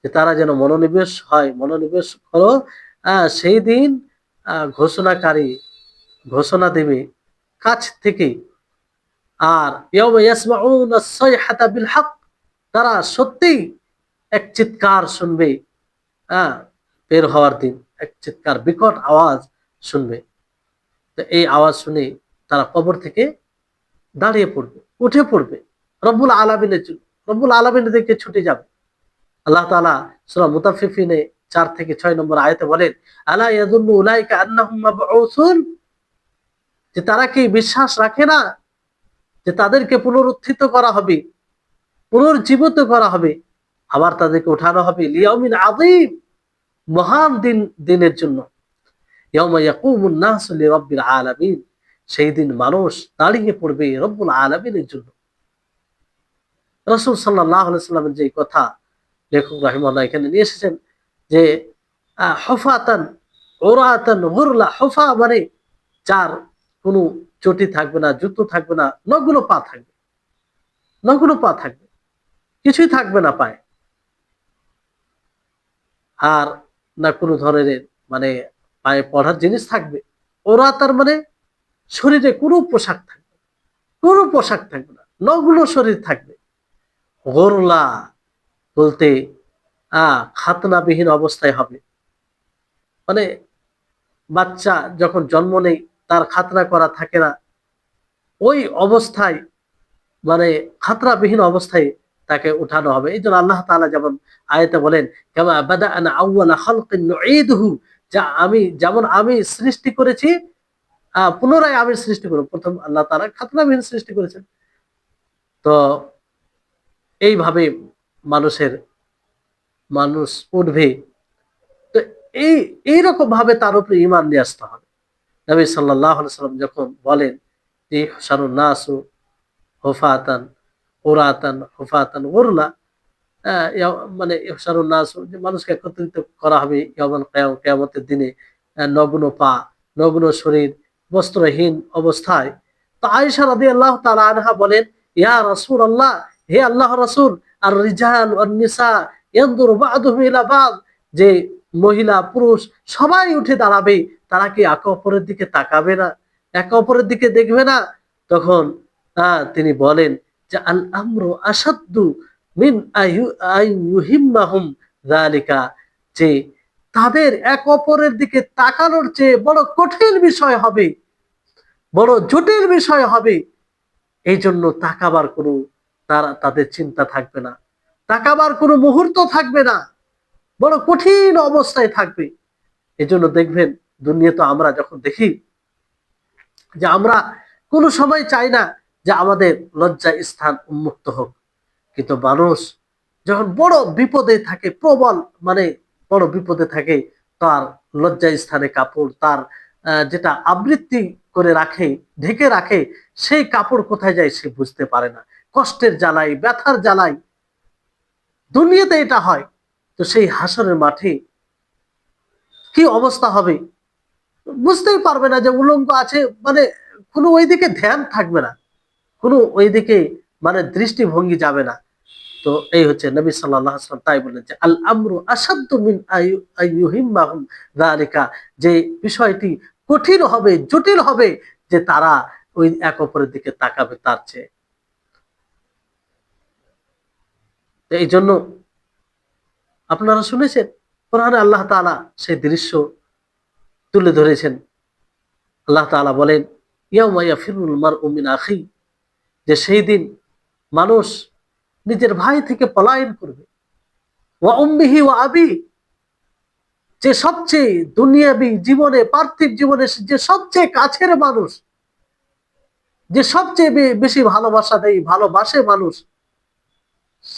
যে তারা যেন মনোনিবেশ হয়, মনোনিবেশ করো, সেই দিন ঘোষণাকারী ঘোষণা দেবে কাছ থেকে। আর ইয়াউমা ইয়াসমাউনা আস-সাইহাতা বিল হক, তারা সত্যিই এক চিৎকার শুনবে, হ্যাঁ, বের হওয়ার দিন এক চিৎকার, বিকট আওয়াজ শুনবে। তো এই আওয়াজ শুনে তারা কবর থেকে দাঁড়িয়ে পড়বে, উঠে পড়বে রব্বুল আলামিনের জন্য, রব্বুল আলামিনের দিকে ছুটে যাবে। আল্লাহ তাআলা সূরা মুতাফফিফিনে ৪ থেকে ৬ নম্বর আয়াতে বলেন, আলা ইয়াযুন্নু উলাইকা আন্নাহুম মাবউসুন, যে তারা কি বিশ্বাস রাখে না যে তাদেরকে পুনরুত্থিত করা হবে, পুনর্জীবিত করা হবে, আবার তাদেরকে উঠানো হবে লিয়াউমিন আযীম, মহান দিনের জন্য। ইয়াউমা ইয়াকুমুন নাসু লিরাব্বিল আলামিন, সেই দিন মানুষ দাঁড়িয়ে পড়বে রব্বুল আলামিনের জন্য। রাসূল সাল্লাল্লাহু আলাইহি ওয়াসাল্লামের যে কথা লেখক রাহিমাহুল্লাহ এখানে নিয়ে এসেছেন, যে হুফাতান উরাতান গুরলা, হুফা মানে যার কোনো চটি থাকবে না, জুতো থাকবে না, নগ্ন পা থাকবে, নগ্ন পা থাকবে, কিছুই থাকবে না পায়ে। আর না কোনো ধরনের মানে পায়ে পড়ার জিনিস থাকবে। ওরা তার মানে শরীরে কোনো পোশাক থাকবে না, কোনো পোশাক থাকবে না, নগ্ন শরীর থাকবে। গোরলা বলতে খাতনাবিহীন অবস্থায় হবে, মানে বাচ্চা যখন জন্ম নেই তার খাতনা করা থাকে না, ওই অবস্থায় মানে খাতনাবিহীন অবস্থায় তাকে উঠানো হবে। এই জন্য আল্লাহ তাআলা যেমন আয়াতে বলেন, কামা বাদাআনা আউওয়ালা খালকিন নুঈদুহু, যা আমি যেমন আমি সৃষ্টি করেছি, পুনরায় আমি সৃষ্টি করব। প্রথম আল্লাহ তাআলা খাতনাবিহীন সৃষ্টি করেছেন। তো এইভাবে মানুষের মানুষ উঠবে। তো এইরকম ভাবে তার উপরে ঈমান নিয়ে আসতে হবে। নবী সাল্লাল্লাহু আলাইহি ওয়াসাল্লাম যখন বলেন যে ইহশারুন নাসু হুফাতান উরাতান হুফাতান গুরলা, মানে ইহশারুন নাস, যে মানুষকে একত্রিত করা হবে ইয়াউমাল কিয়ামতের দিনে, নগ্ন পা, নগ্ন শরীর, বস্ত্রহীন অবস্থায়। তো আয়েশা রাদিয়াল্লাহু তাআলা আনহা বলেন, ইয়া রাসূলুল্লাহ, হে আল্লাহর রাসূল, আর রিজাল ওয়ান নিসা ইয়ানদুরু বা'দুহুম ইলা বা'দ, যে মহিলা পুরুষ সবাই উঠে দাঁড়াবে, তারা কি একে অপরের দিকে তাকাবে না, একে অপরের দিকে দেখবে না? তখন তিনি বলেন যে আল আমরু আসাদ্দু মিন আইয়ুহিম্মাহুম যালিকা, যে তাদের এক অপরের দিকে তাকানোর চেয়ে বড় কঠিন বিষয় হবে, বড় জটিল বিষয় হবে। এই জন্য তাকাবার কোনো, তাদের চিন্তা থাকবে না, তাকাবার কোনো মুহূর্ত থাকবে না, বড় কঠিন অবস্থায় থাকবে। এজন্য দেখবেন দুনিয়াতে আমরা যখন দেখি যে আমরা কোনো সময় চাই না যে আমাদের লজ্জা স্থান উন্মুক্ত হোক, কিন্তু মানুষ যখন বড় বিপদে থাকে, প্রবল মানে বড় বিপদে থাকে, তার লজ্জা স্থানে কাপড়, তার যেটা আবৃত্তি করে রাখে, ঢেকে রাখে, সেই কাপড় কোথায় যায় সে বুঝতে পারে না। কষ্টের জ্বালাই, ব্যথার জ্বালাই দুনিয়াতে এটা হয়। তো সেই হাসরের মাঠে কি অবস্থা হবে বুঝতেই পারবে না, যে উলঙ্গ আছে, মানে কোনো ওইদিকে ধ্যান থাকবে না, কোনো ওইদিকে মানে দৃষ্টিভঙ্গি যাবে না। তো এই হচ্ছে নবী সাল্লাল্লাহু আলাইহি ওয়াসাল্লাম তাই বলেন যে আল আমরু আসাদ্দু মিন আইয়ুহিম্মাহুম যালিকা, যে বিষয়টি কঠিন হবে, জটিল হবে, যে তারা ওই এক অপরের দিকে তাকাবে তার চেয়ে। তো এই জন্য আপনারা শুনেছেন কোরআনে আল্লাহ তাআলা সেই দৃশ্য তুলে ধরেছেন। আল্লাহ তাআলা বলেন, ইয়াউমা ইয়াফিরুল মারউ মিন আখি, যে সেই দিন মানুষ নিজের ভাই থেকে পলায়ন করবে, ওয়া উম্মিহি ওয়া আবি, যে সবচেয়ে দুনিয়াবি জীবনে, পার্থিব জীবনে যে সবচেয়ে কাছের মানুষ, যে সবচেয়ে বেশি ভালোবাসা দেয়, ভালোবাসে মানুষ,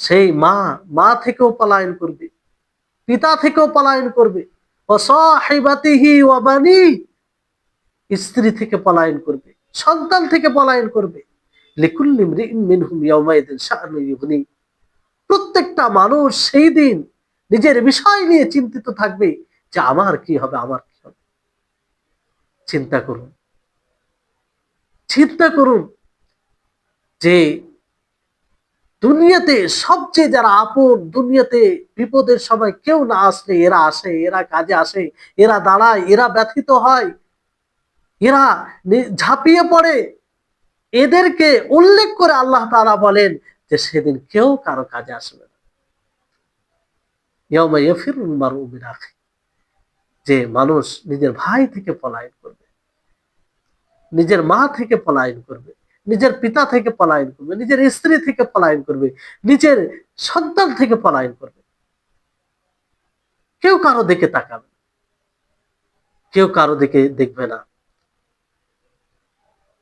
সেই মা, মা থেকেও পলায়ন করবে, পিতা থেকেও পলায়ন করবে, ও সাহিবাতিহি ওয়া বানি, স্ত্রী থেকে পলায়ন করবে, সন্তান থেকে পলায়ন করবে। লিকুল্লি ইমরিইন মিনহুম ইয়াউমাইযিন শাআনুন ইউগনি, প্রত্যেকটা মানুষ সেই দিন নিজের বিষয় নিয়ে চিন্তিত থাকবে, যে আমার কি হবে, আমার কি হবে। চিন্তা করুন, চিন্তা করুন, যে দুনিয়াতে সবচেয়ে যারা আপন, দুনিয়াতে বিপদের সময় কেউ না আসলে এরা আসে, এরা কাজে আসে, এরা দাঁড়ায়, এরা ব্যথিত হয়, এরা ঝাঁপিয়ে পড়ে, এদেরকে উল্লেখ করে আল্লাহ তাআলা বলেন যে সেদিন কেউ কারো কাজে আসবে না। ইয়াউমা ইয়াফিরুল মারউ মিন আখি, যে মানুষ নিজের ভাই থেকে পলায়ন করবে, নিজের মা থেকে পলায়ন করবে, নিজের পিতা থেকে পলায়ন করবে, নিজের স্ত্রী থেকে পলায়ন করবে, নিজের সন্তান থেকে পলায়ন করবে। কেউ কারো দিকে তাকাবে না, কেউ কারো দিকে দেখবে না,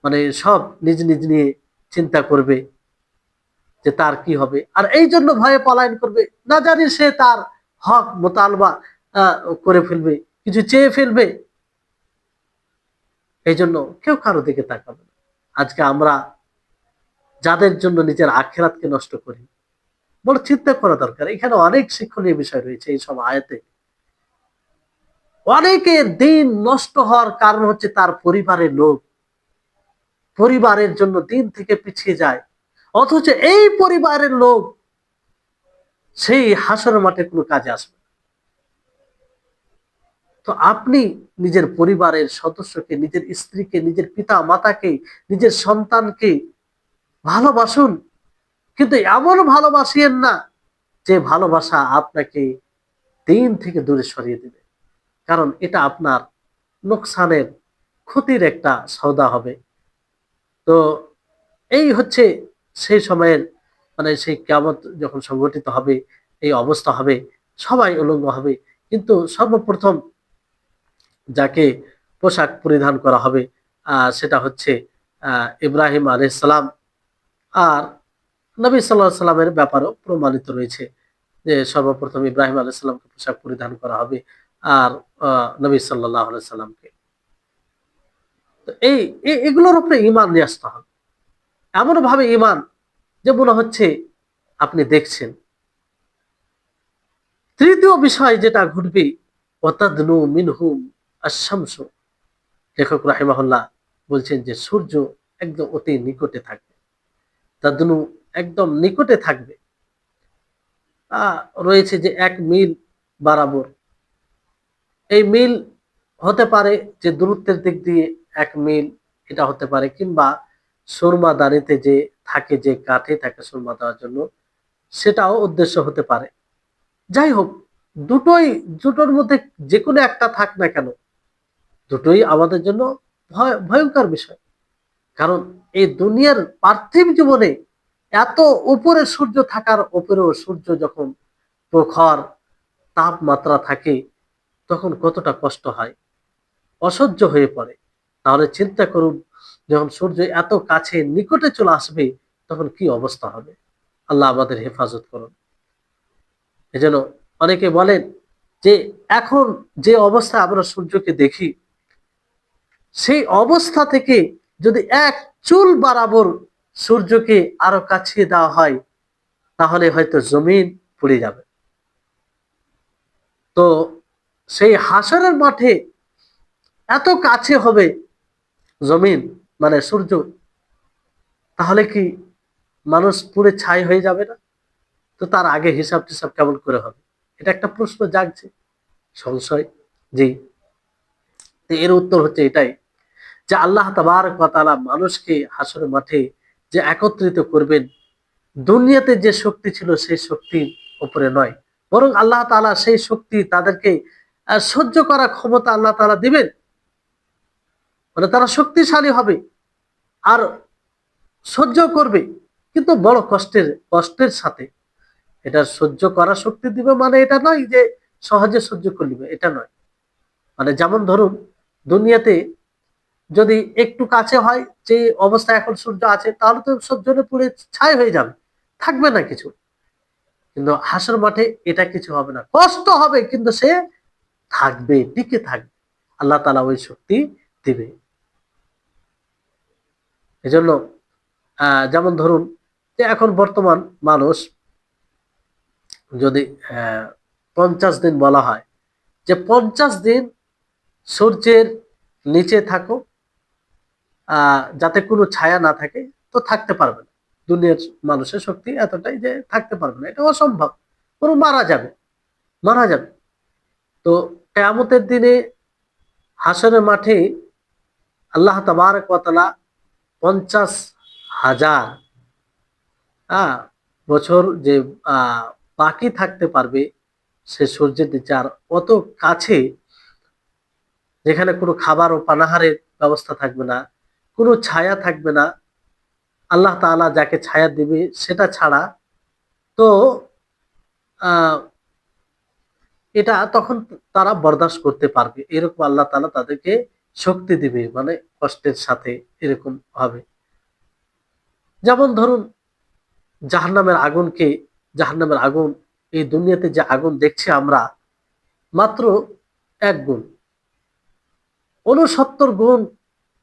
মানে সব নিজ নিজ নিয়ে চিন্তা করবে যে তার কি হবে। আর এই জন্য ভয়ে পলায়ন করবে, না জানি সে তার হক মোতালবা করে ফেলবে, কিছু চেয়ে ফেলবে। এই জন্য কেউ কারো দিকে তাকাবে না। আজকে আমরা যাদের জন্য নিজের আখিরাতকে নষ্ট করি, বড় চিন্তা করা দরকার। এখানে অনেক শিক্ষণীয় বিষয় রয়েছে এই সব আয়াতে। অনেকের দিন নষ্ট হওয়ার কারণ হচ্ছে তার পরিবারের লোক, পরিবারের জন্য দিন থেকে পিছিয়ে যায়, অথচ এই পরিবারের লোক সেই হাসরের মাঠে কোনো কাজে আসবে না। তো আপনি নিজের পরিবারের সদস্যকে, নিজের স্ত্রীকে, নিজের পিতা মাতাকে, নিজের সন্তানকে ভালোবাসুন, কিন্তু এমন ভালোবাসিয়েন না যে ভালোবাসা আপনাকে দিন থেকে দূরে সরিয়ে দিবে, কারণ এটা আপনার লোকসানের, ক্ষতির একটা সওদা হবে। তো এই হচ্ছে সেই সময়ের, মানে সেই কিয়ামত যখন সংগঠিত হবে, এই অবস্থা হবে, সবাই উলঙ্গ হবে, কিন্তু সর্বপ্রথম যাকে পোশাক পরিধান করা হবে সেটা হচ্ছে ইব্রাহিম আলাইহিস সালাম। আর নবী সাল্লাল্লাহু আলাইহি সাল্লামের ব্যাপারেও প্রমাণিত রয়েছে যে সর্বপ্রথম ইব্রাহিম আলাইহিস সালামকে পোশাক পরিধান করা হবে, আর নবী সাল্লাল্লাহু আলাইহি সাল্লামকে। তো এগুলোর উপরে ঈমান নিয়ে আসতে হবে, এমন ভাবে ঈমান যে মনে হচ্ছে আপনি দেখছেন। তৃতীয় বিষয় যেটা ঘটবে, ওয়াতাদনু মিনহুম আশ-শামসু, লেখক রাহিমাহুল্লাহ বলছেন যে সূর্য একদম অতি নিকটে থাকবে, তাদনু একদম নিকটে থাকবে। রয়েছে যে 1 মিল বরাবর। এই মিল হতে পারে যে দূরত্বের দিক দিয়ে 1 মিল, এটা হতে পারে, কিংবা সুরমা দানিতে যে থাকে, যে কাঠে থাকে সুরমা দেওয়ার জন্য, সেটাও উদ্দেশ্য হতে পারে। যাই হোক, দুটোর মধ্যে যে কোনো একটা থাক না কেন, দুটোই আমাদের জন্য ভয়ঙ্কর বিষয়। কারণ এই দুনিয়ার পার্থিব জীবনে এত উপরে সূর্য থাকার উপরেও সূর্য যখন প্রখর তাপমাত্রা থাকে, তখন কতটা কষ্ট হয়, অসহ্য হয়ে পড়ে। তাহলে চিন্তা করুন, যখন সূর্য এত কাছে নিকটে চলে আসবে, তখন কি অবস্থা হবে। আল্লাহ আমাদের হেফাজত করুন। এজন্য অনেকে বলেন যে এখন যে অবস্থায় আমরা সূর্যকে দেখি, সেই অবস্থা থেকে যদি 1 চুল বরাবর সূর্যকে আরো কাছিয়ে দেওয়া হয়, তাহলে হয়তো জমিন পুড়ে যাবে। তো সেই হাসরের মাঠে এত কাছে হবে জমিন, মানে সূর্য, তাহলে কি মানুষ পুড়ে ছাই হয়ে যাবে না? তো তার আগে হিসাব টিসাব কেমন করে হবে? এটা একটা প্রশ্ন জাগছে, সংশয়। জি, তো এর উত্তর হচ্ছে এটাই, যে আল্লাহ তাবারক ওয়া তাআলা মানুষকে হাসরের মাঠে যে একত্রিত করবেন, দুনিয়াতে যে শক্তি ছিল সেই শক্তির উপরে নয়, বরং আল্লাহ তাআলা সেই শক্তি তাদেরকে সহ্য করার ক্ষমতা আল্লাহ তাআলা দিবেন। মানে তারা শক্তিশালী হবে আর সহ্য করবে, কিন্তু বড় কষ্টের সাথে। এটা সহ্য করার শক্তি দিবে মানে এটা নয় যে সহজে সহ্য করে নিবে, এটা নয়। মানে যেমন ধরুন, দুনিয়াতে যদি একটু কাছে হয়, যে অবস্থায় এখন সূর্য আছে, তাহলে তো সব জ্বলে পুড়ে ছাই হয়ে যাবে, থাকবে না কিছু। কিন্তু হাসর মাঠে এটা কিছু হবে না, কষ্ট হবে, কিন্তু সে থাকবে, টিকে থাকবে। আল্লাহ তাআলা ওই শক্তি দিবে। এজন্য যেমন ধরুন, যে এখন বর্তমান মানুষ যদি 50 দিন বলা হয়, যে 50 দিন সূর্যের নিচে থাকো, যাতে কোনো ছায়া না থাকে, তো থাকতে পারবে না। দুনিয়ার মানুষের শক্তি এতটাই যে থাকতে পারবে না, এটা অসম্ভব। পুরো মারা যাবে। তো কিয়ামতের দিনে হাসরের মাঠে আল্লাহ তাবারক ওয়া তাআলা 50,000 বছর যে বাকি থাকতে পারবে সে সূর্যের নিচে, আর অত কাছে, যেখানে কোনো খাবার ও পানাহারের ব্যবস্থা থাকবে না, কোনো ছায়া থাকবে না, আল্লাহ তাআলা যাকে ছায়া দিবে সেটা ছাড়া। তো আহ এটা তখন তারা বরদাস্ত করতে পারবে, এরকম আল্লাহ তাআলা তাদেরকে শক্তি দিবে, মানে কষ্টের সাথে এরকম হবে। যেমন ধরুন, জাহান্নামের আগুন, এই দুনিয়াতে যে আগুন দেখছি আমরা, মাত্র 1 গুণ, 69 গুণ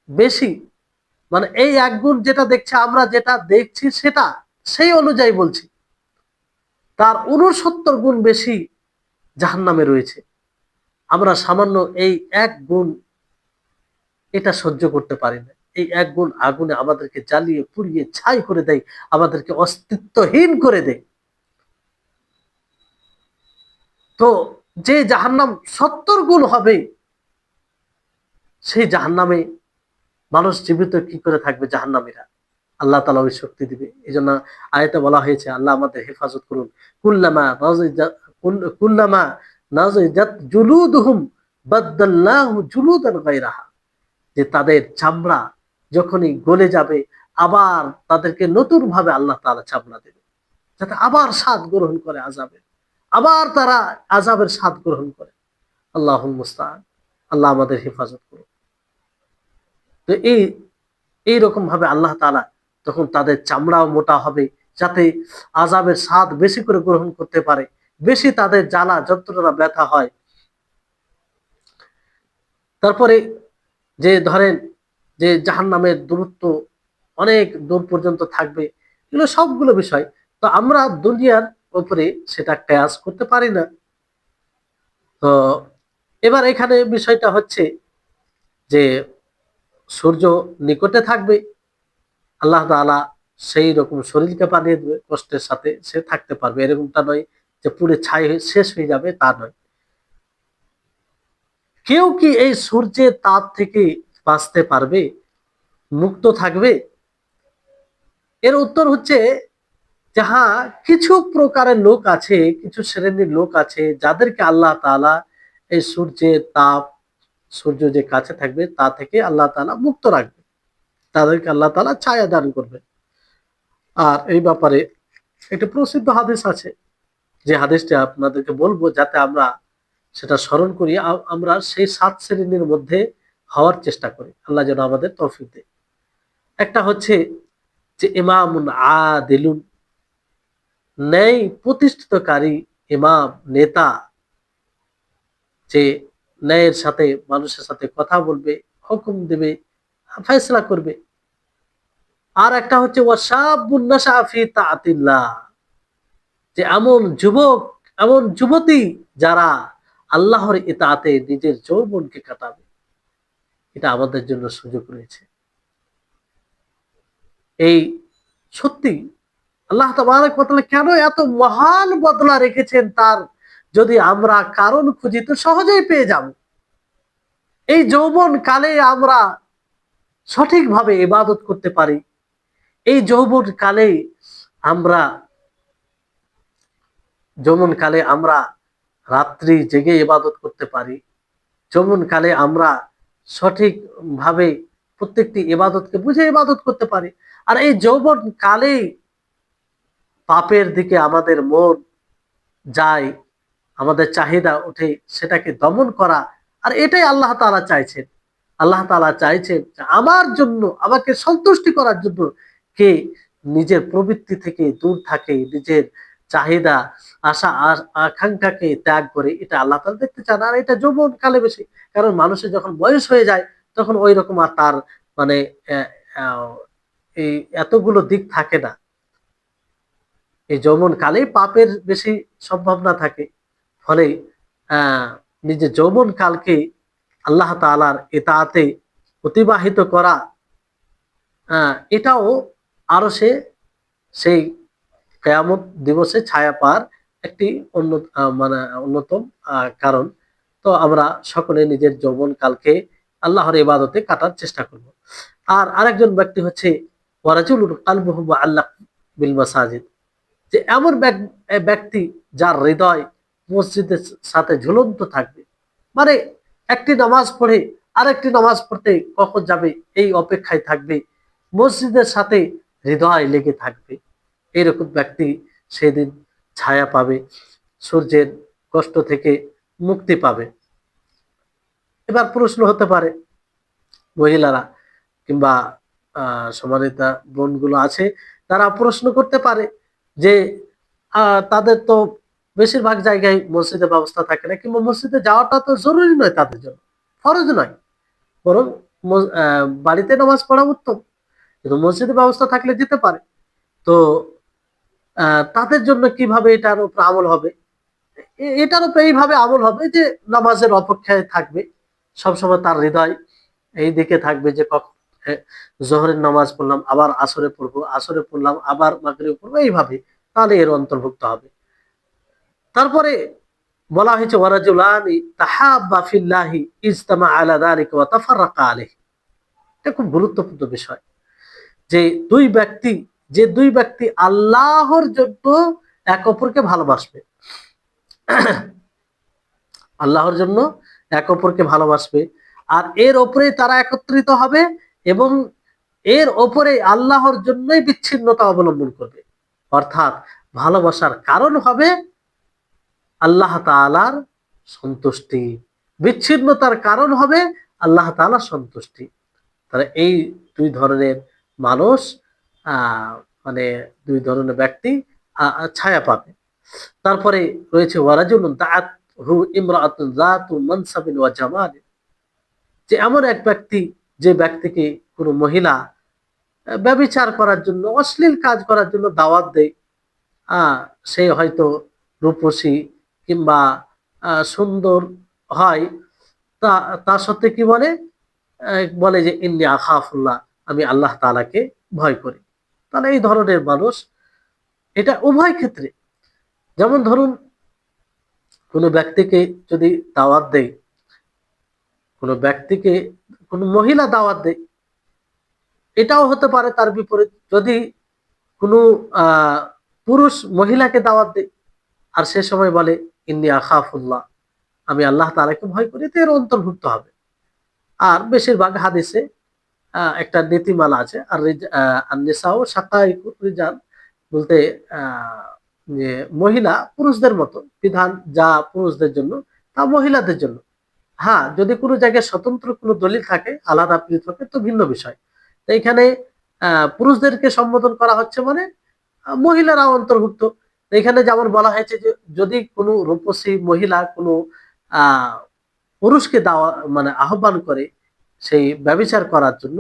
বেশি। মানে এই 1 গুণ যেটা দেখছি আমরা, যেটা দেখছি সেটা সেই অনুযায়ী বলছি, তার 69 গুণ বেশি জাহান্নামে রয়েছে। আমরা সামান্য এই 1 গুণ এটা সহ্য করতে পারি না। এই 1 গুণ আগুনে আমাদেরকে জ্বালিয়ে পুড়িয়ে ছাই করে দেয়, আমাদেরকে অস্তিত্বহীন করে দেয়। তো যে জাহান্নাম 70 গুণ হবে, সেই জাহান্নামে মানুষ জীবিত কি করে থাকবে? জাহান্নামীরা, আল্লাহ তাআলা ওই শক্তি দিবে। এজন্য আয়াতে বলা হয়েছে, আল্লাহ আমাদের হেফাজত করুন, কুল্লামা নাযিজাত জুলুদুহুম বাদদাল্লাহু জুলুদান গায়রাহা, যে তাদের চামড়া যখনই গলে যাবে, আবার তাদেরকে নতুন ভাবে আল্লাহ তাআলা চামড়া দেবে, যাতে আবার স্বাদ গ্রহণ করে আযাবের, আবার তারা আযাবের স্বাদ গ্রহণ করে। আল্লাহুল মুস্তাআন। আল্লাহ আমাদের হেফাজত করুন। তো এইরকম ভাবে আল্লাহ তাআলা তখন তাদের চামড়াও মোটা হবে, যাতে আযাবের স্বাদ বেশি করে গ্রহণ করতে পারে, বেশি তাদের জ্বালা যন্ত্রণা ব্যথা হয়। তারপরে যে ধরেন যে জাহান্নামের দূরত্ব অনেক দূর পর্যন্ত থাকবে, এগুলো সবগুলো বিষয়। তো আমরা দুনিয়ার উপরে সেটা কেয়াস করতে পারি না। তো এবার এখানে বিষয়টা হচ্ছে যে সূর্য নিকটে থাকবে, আল্লাহ তাআলা সেই রকম শরীরকে বানিয়ে দেবে, কষ্টের সাথে সে থাকতে পারবে, এরকমটা নয় যে পুরো ছাই শেষ হয়ে যাবে, তা নয়। কেউ কি এই সূর্যের তাপ থেকে বাঁচতে পারবে, মুক্ত থাকবে? এর উত্তর হচ্ছে, যাহা কিছু প্রকারের লোক আছে, কিছু শ্রেণীর লোক আছে যাদেরকে আল্লাহ তাআলা এই সূর্যের তাপ, সূর্য যে কাছে থাকবে তা থেকে আল্লাহ তাআলা মুক্ত রাখবে, তাদেরকে আল্লাহ তাআলা ছায়া দান করবে। আর এই ব্যাপারে একটা প্রসিদ্ধ হাদিস আছে, যে হাদিসটা আপনাদেরকে বলবো যাতে আমরা সেটা স্মরণ করি, আমরা সেই 7 শ্রেণীর মধ্যে হওয়ার চেষ্টা করি, আল্লাহ যেন আমাদের তৌফিক দেয়। একটা হচ্ছে যে ইমামুন আদিলুন, ন্যায় প্রতিষ্ঠিতকারী ইমাম, নেতা, যে ন্যায়ের সাথে মানুষের সাথে কথা বলবে, হুকুম দেবে, ফয়সালা করবে। আর একটা হচ্ছে ওয়াশাবুন নাশা ফি তাআতিল্লাহ, যে এমন যুবক, এমন যুবতী যারা আল্লাহর ইতাআতে নিজের যৌবনকে কাটাবে, এটা আমাদের জন্য সুযোগ রয়েছে। এই সত্যি আল্লাহ তাবারক ওয়া তাআলা কেন এত মহান বদলা রেখেছেন তার, যদি আমরা কারণ খুঁজি তো সহজেই পেয়ে যাব। এই যৌবন কালে আমরা সঠিকভাবে ইবাদত করতে পারি, এই যৌবন কালে আমরা আমরা রাত্রি জেগে ইবাদত করতে পারি, যৌবন কালে আমরা সঠিকভাবে প্রত্যেকটি ইবাদতকে বুঝে ইবাদত করতে পারি। আর এই যৌবন কালে পাপের দিকে আমাদের মন যায়, আমাদের চাহিদা ওঠে, সেটাকে দমন করা। আর এটাই আল্লাহ তাআলা চাইছেন। আল্লাহ তাআলা চাইছেন যে আমার জন্য, আমাকে সন্তুষ্টি করার জন্য কে নিজের প্রবৃত্তি থেকে দূর থাকে, নিজের চাহিদা, আশা আকাঙ্ক্ষাকে ত্যাগ করে, এটা আল্লাহ তাআলা দেখতে চান। আর এটা যৌবন কালে বেশি, কারণ মানুষের যখন বয়স হয়ে যায় তখন ওই রকম আর তার মানে আহ, আহ, এই এতগুলো দিক থাকে না। এই যৌবন কালেই পাপের বেশি সম্ভাবনা থাকে। ফলে আহ নিজের যৌবন কালকে আল্লাহ তাআলার ইতাআতে অতিবাহিত করা, এটাও আরো সেই কিয়ামত দিবসে ছায়া পাওয়ার একটি মানে অন্যতম কারণ। তো আমরা সকলে নিজের যৌবন কালকে আল্লাহর ইবাদতে কাটার চেষ্টা করব। আর আরেকজন ব্যক্তি হচ্ছে ওয়ারাজুলুন কালবুহু মুআল্লাক বিল মাসাজিদ, যে এমন ব্যক্তি যার হৃদয় মসজিদের সাথে ঝুলন্ত থাকবে, মানে একটি নামাজ পড়ে আরেকটি নামাজ পড়তে কখন যাবে এই অপেক্ষায় থাকবে, মসজিদের সাথে হৃদয় লেগে থাকবে। এরকম ব্যক্তি সেদিন ছায়া পাবে, সূর্যের কষ্ট থেকে মুক্তি পাবে। এবার প্রশ্ন হতে পারে, মহিলারা কিংবা সমানিতা বোনগুলো আছে, তারা প্রশ্ন করতে পারে যে তাদের তো বেশিরভাগ জায়গায় মসজিদের ব্যবস্থা থাকে না, কিংবা মসজিদে যাওয়াটা তো জরুরি নয়, তাদের জন্য ফরজ নয়, বরং বাড়িতে নামাজ পড়া উত্তম, কিন্তু মসজিদের ব্যবস্থা থাকলে যেতে পারে। তো তাদের জন্য কিভাবে এটার উপর আমল হবে? এটার উপর এইভাবে আমল হবে যে নামাজের অপেক্ষায় থাকবে, সবসময় তার হৃদয় এই দিকে থাকবে যে কখন জোহরের নামাজ পড়লাম আবার আসরে পড়বো, আসরে পড়লাম আবার মাগরিবে পড়বো, এইভাবে, তাহলে এর অন্তর্ভুক্ত হবে। তারপরে বলা হয়েছে ওয়ারাজুলানি তাহাব্বা ফিল্লাহি ইজতামা আলা যালিকা ওয়া তাফাররাকা আলাইহি। এটা খুব গুরুত্বপূর্ণ বিষয়, যে দুই ব্যক্তি আল্লাহর জন্য এক অপরকে ভালোবাসবে, আল্লাহর জন্য এক অপরকে ভালোবাসবে, আর এর ওপরে তারা একত্রিত হবে, এবং এর ওপরে আল্লাহর জন্যই বিচ্ছিন্নতা অবলম্বন করবে। অর্থাৎ ভালোবাসার কারণ হবে আল্লাহ তাআলার সন্তুষ্টি, বিচ্ছিন্নতার কারণ হবে আল্লাহ তাআলার সন্তুষ্টি। তাহলে এই দুই ধরনের মানুষ, আহ মানে দুই ধরনের ব্যক্তি ছায়া পাবে। তারপরে রয়েছে ওয়ারাজুলুন দাআত হু ইমরাআতুন যাতু মানসাবিন ওয়া জামাল, যে এমন এক ব্যক্তি, যে ব্যক্তিকে কোনো মহিলা ব্যভিচার করার জন্য, অশ্লীল কাজ করার জন্য দাওয়াত দেয়, সে হয়তো রূপসী কিংবা সুন্দর হয়, তা তা সত্ত্বে কি বলে, বলে যে ইন্নী আখাফুল্লাহ, আমি আল্লাহ তাআলাকে ভয় করি। তাহলে এই ধরনের মানুষ, এটা উভয় ক্ষেত্রে, যেমন ধরুন কোনো ব্যক্তিকে যদি দাওয়াত দেয়, কোনো ব্যক্তিকে কোনো মহিলা দাওয়াত দেয়, এটাও হতে পারে তার বিপরীত, যদি কোনো আহ পুরুষ মহিলাকে দাওয়াত দেয় আর সে সময় বলে ইন্নী আখাফুল্লাহ, আমি আল্লাহ তাআলাকে ভয় করি, তো এর অন্তর্ভুক্ত হবে। আর বেশিরভাগ হাদিসে একটা নীতিমালা আছে, আর নিসাও শাকাইকুর রিজাল, বলতে আহ, যে মহিলা পুরুষদের মতো, বিধান যা পুরুষদের জন্য তা মহিলাদের জন্য। হ্যাঁ, যদি কোনো জায়গায় স্বতন্ত্র কোনো দলিল থাকে আলাদা পৃথক, তো ভিন্ন বিষয়। তো এখানে পুরুষদেরকে সম্বোধন করা হচ্ছে মানে মহিলারা অন্তর্ভুক্ত। তো এখানে যেমন বলা হয়েছে যে যদি কোনো রূপসী মহিলা কোনো আহ পুরুষকে দাওয়া মানে আহ্বান করে সেই ব্যভিচার করার জন্য,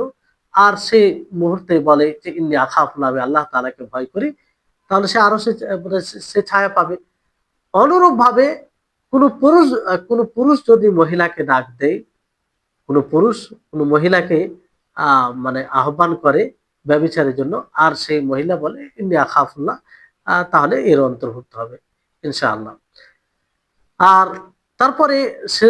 আর সে মুহূর্তে বলে যে ইন্নী আখাফুল্লাহ, আমি আল্লাহ তাআলাকে ভয় করি, তাহলে সে আরো মানে সে ছায়া পাবে। অনুরূপ ভাবে কোনো পুরুষ যদি মহিলাকে ডাক দেয়, কোনো পুরুষ কোনো মহিলাকে মানে আহ্বান করে ব্যভিচারের জন্য, আর সেই মহিলা বলে ইন্নী আখাফুল্লাহ, তাহলে এর অন্তর্ভুক্ত হবে ইনশাআল্লাহ। আর তারপরে সে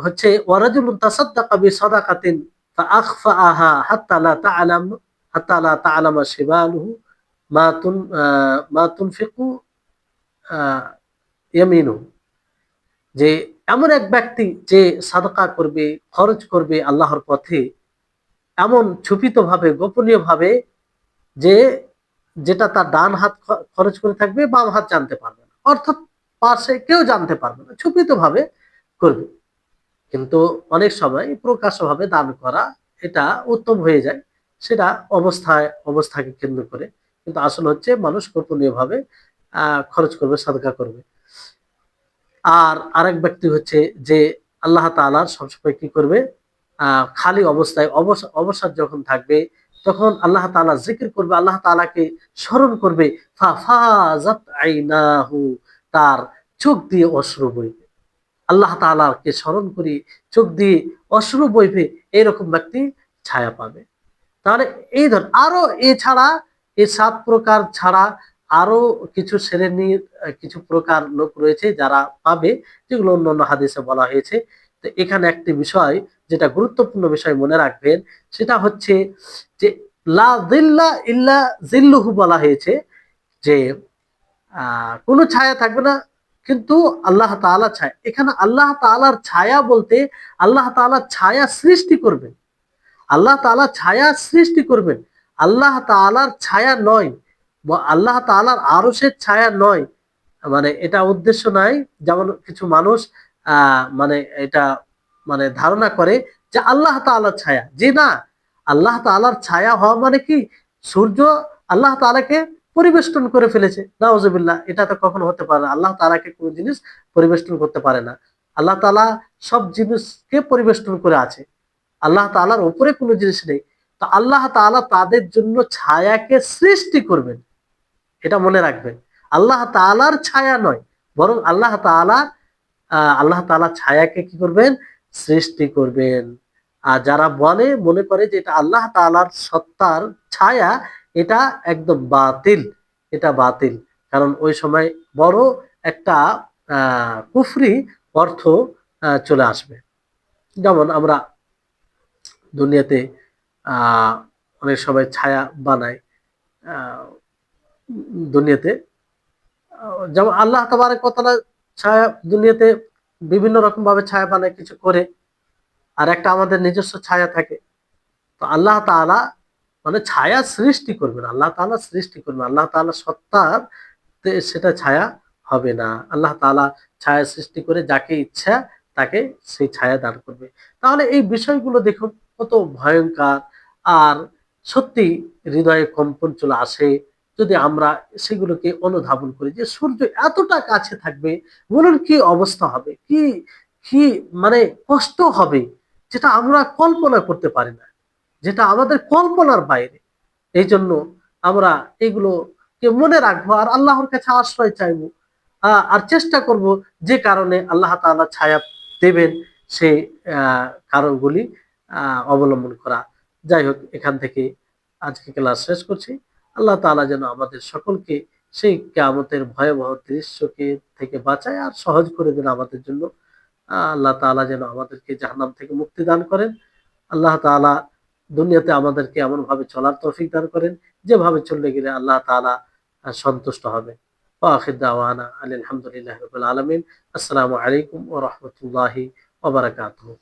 হচ্ছে ওয়ারাজুলুন তাসাদ্দাকা বিসাদাকাতিন ফাআখফাআহা হাত্তা লা তা'লামা শিমালুহু মা তুনফিকু ইয়ামিনুহু, যে এমন এক ব্যক্তি যে সাদকা করবে, খরচ করবে আল্লাহর পথে, এমন ছুপিত ভাবে, গোপনীয় ভাবে, যে যেটা তার ডান হাত খরচ করে থাকবে, বাম হাত জানতে পারবে না, অর্থাৎ পাশে কেউ জানতে পারবে না, ছুপিত ভাবে করবে। কিন্তু অনেক সময় প্রকাশ্যভাবে দান করা এটা উত্তম হয়ে যায়, সেটা অবস্থাকে কেন্দ্র করে। কিন্তু আসল হচ্ছে মানুষ গোপনীয় ভাবে খরচ করবে, সাদকা করবে। আর আরেক ব্যক্তি হচ্ছে যে আল্লাহ তাআলার সবসময় কি করবে, খালি অবস্থায় অবসর যখন থাকবে, তখন আল্লাহ তাআলা জিকির করবে, আল্লাহ তাআলাকে স্মরণ করবে, ফাফাজাত আইনাহু, তার চোখ দিয়ে অশ্রু বইবে। আল্লাহ তাআলাকে স্মরণ করি, চোখ দিয়ে অশ্রু বইবে, এরকম ব্যক্তি ছায়া পাবে। তাহলে এই ধর আরো এছাড়া, এই 7 প্রকার ছাড়া আরো কিছু শ্রেণীর কিছু প্রকার লোক রয়েছে যারা পাবে, যেগুলো অন্যান্য হাদিসে বলা হয়েছে। তো এখানে একটি বিষয়, যেটা গুরুত্বপূর্ণ বিষয় মনে রাখবেন, সেটা হচ্ছে যে লা যিল্লা ইল্লা যিল্লুহু বলা হয়েছে, যে কোনো ছায়া থাকবে না কিন্তু আল্লাহ তাআলা ছায়া। এখানে আল্লাহ তাআলার ছায়া বলতে আল্লাহ তাআলা ছায়া সৃষ্টি করবেন, আল্লাহ তাআলা ছায়া সৃষ্টি করবেন, আল্লাহ তাআলার ছায়া নয়, আল্লাহ তাআলার আরশের ছায়া নয়, মানে এটা উদ্দেশ্য নাই। যেমন কিছু মানুষ মানে এটা মানে ধারণা করে যে আল্লাহ তাআলার ছায়া, যে না, আল্লাহ তাআলার ছায়া হওয়া মানে কি সূর্য আল্লাহ তাআলাকে পরিবেষ্টন করে ফেলেছে, নাউজুবিল্লাহ, এটা তো কখনো হতে পারে না। আল্লাহ তাআলাকে কোনো জিনিস পরিবেষ্টন করতে পারে না, আল্লাহ তাআলা সব জিনিসকে পরিবেষ্টন করে আছে, আল্লাহ তাআলার উপরে কোনো জিনিস নেই। তো আল্লাহ তাআলা তাদের জন্য ছায়াকে সৃষ্টি করবেন, এটা মনে রাখবেন। আল্লাহ তাআলার ছায়া নয়, বরং আল্লাহ তাআলা ছায়াকে কি করবেন, সৃষ্টি করবেন। আর যারা মনে করে যে এটা আল্লাহ তাআলার সত্তার ছায়া, এটা একদম বাতিল, এটা বাতিল। কারণ ওই সময় বড় একটা কুফরি অর্থ চলে আসবে। যেমন আমরা দুনিয়াতে অনেক সময় ছায়া বানায়, দুনিয়াতে যেমন আল্লাহ তাবারক ওয়া তাআলা ছায়া দুনিয়াতে বিভিন্ন রকম ভাবে ছায়া বানায়, কিছু করে, আর একটা আমাদের নিজস্ব ছায়া থাকে। তো আল্লাহ তাআলা মানে ছায়া সৃষ্টি করবেন, আল্লাহ তাআলা সৃষ্টি করবেন, আল্লাহ তাআলা সত্তার সেটা ছায়া হবে না। আল্লাহ তাআলা ছায়া সৃষ্টি করে যাকে ইচ্ছা তাকে সেই ছায়া দান করবে। তাহলে এই বিষয়গুলো দেখুন কত ভয়ঙ্কর, আর সত্যি হৃদয়ে কম্পন চলে আসে যদি আমরা সেগুলোকে অনুধাবন করি, যে সূর্য এতটা কাছে থাকবে, বলুন কি অবস্থা হবে, কি কি মানে কষ্ট হবে, যেটা আমরা কল্পনা করতে পারি না। যেটা আমাদের কল্পনার বাইরে। এই জন্য আমরা এগুলোকে মনে রাখবো আর আল্লাহর কাছে আশ্রয় চাইবো, আর চেষ্টা করব যে কারণে আল্লাহ তাআলা ছায়া দেবেন সেই কারণগুলি অবলম্বন করা। যাই হোক, এখান থেকে আজকে ক্লাস শেষ করছি। আল্লাহ তাআলা যেন আমাদের সকলকে সেই কিয়ামতের ভয়াবহ দৃশ্যকে থেকে বাঁচায় আর সহজ করে দেন আমাদের জন্য। আল্লাহ তাআলা যেন আমাদেরকে জাহান্নাম থেকে মুক্তি দান করেন। আল্লাহ তাআলা দুনিয়াতে আমাদেরকে এমন ভাবে চলার তৌফিক দান করেন যেভাবে চললে গেলে আল্লাহ তাআলা সন্তুষ্ট হবে। ওয়া আখির দাওয়ানা আনিল হামদুলিল্লাহি রাব্বিল আলামিন। আসসালামু আলাইকুম ওয়া রাহমাতুল্লাহি ওয়া বারাকাতুহু।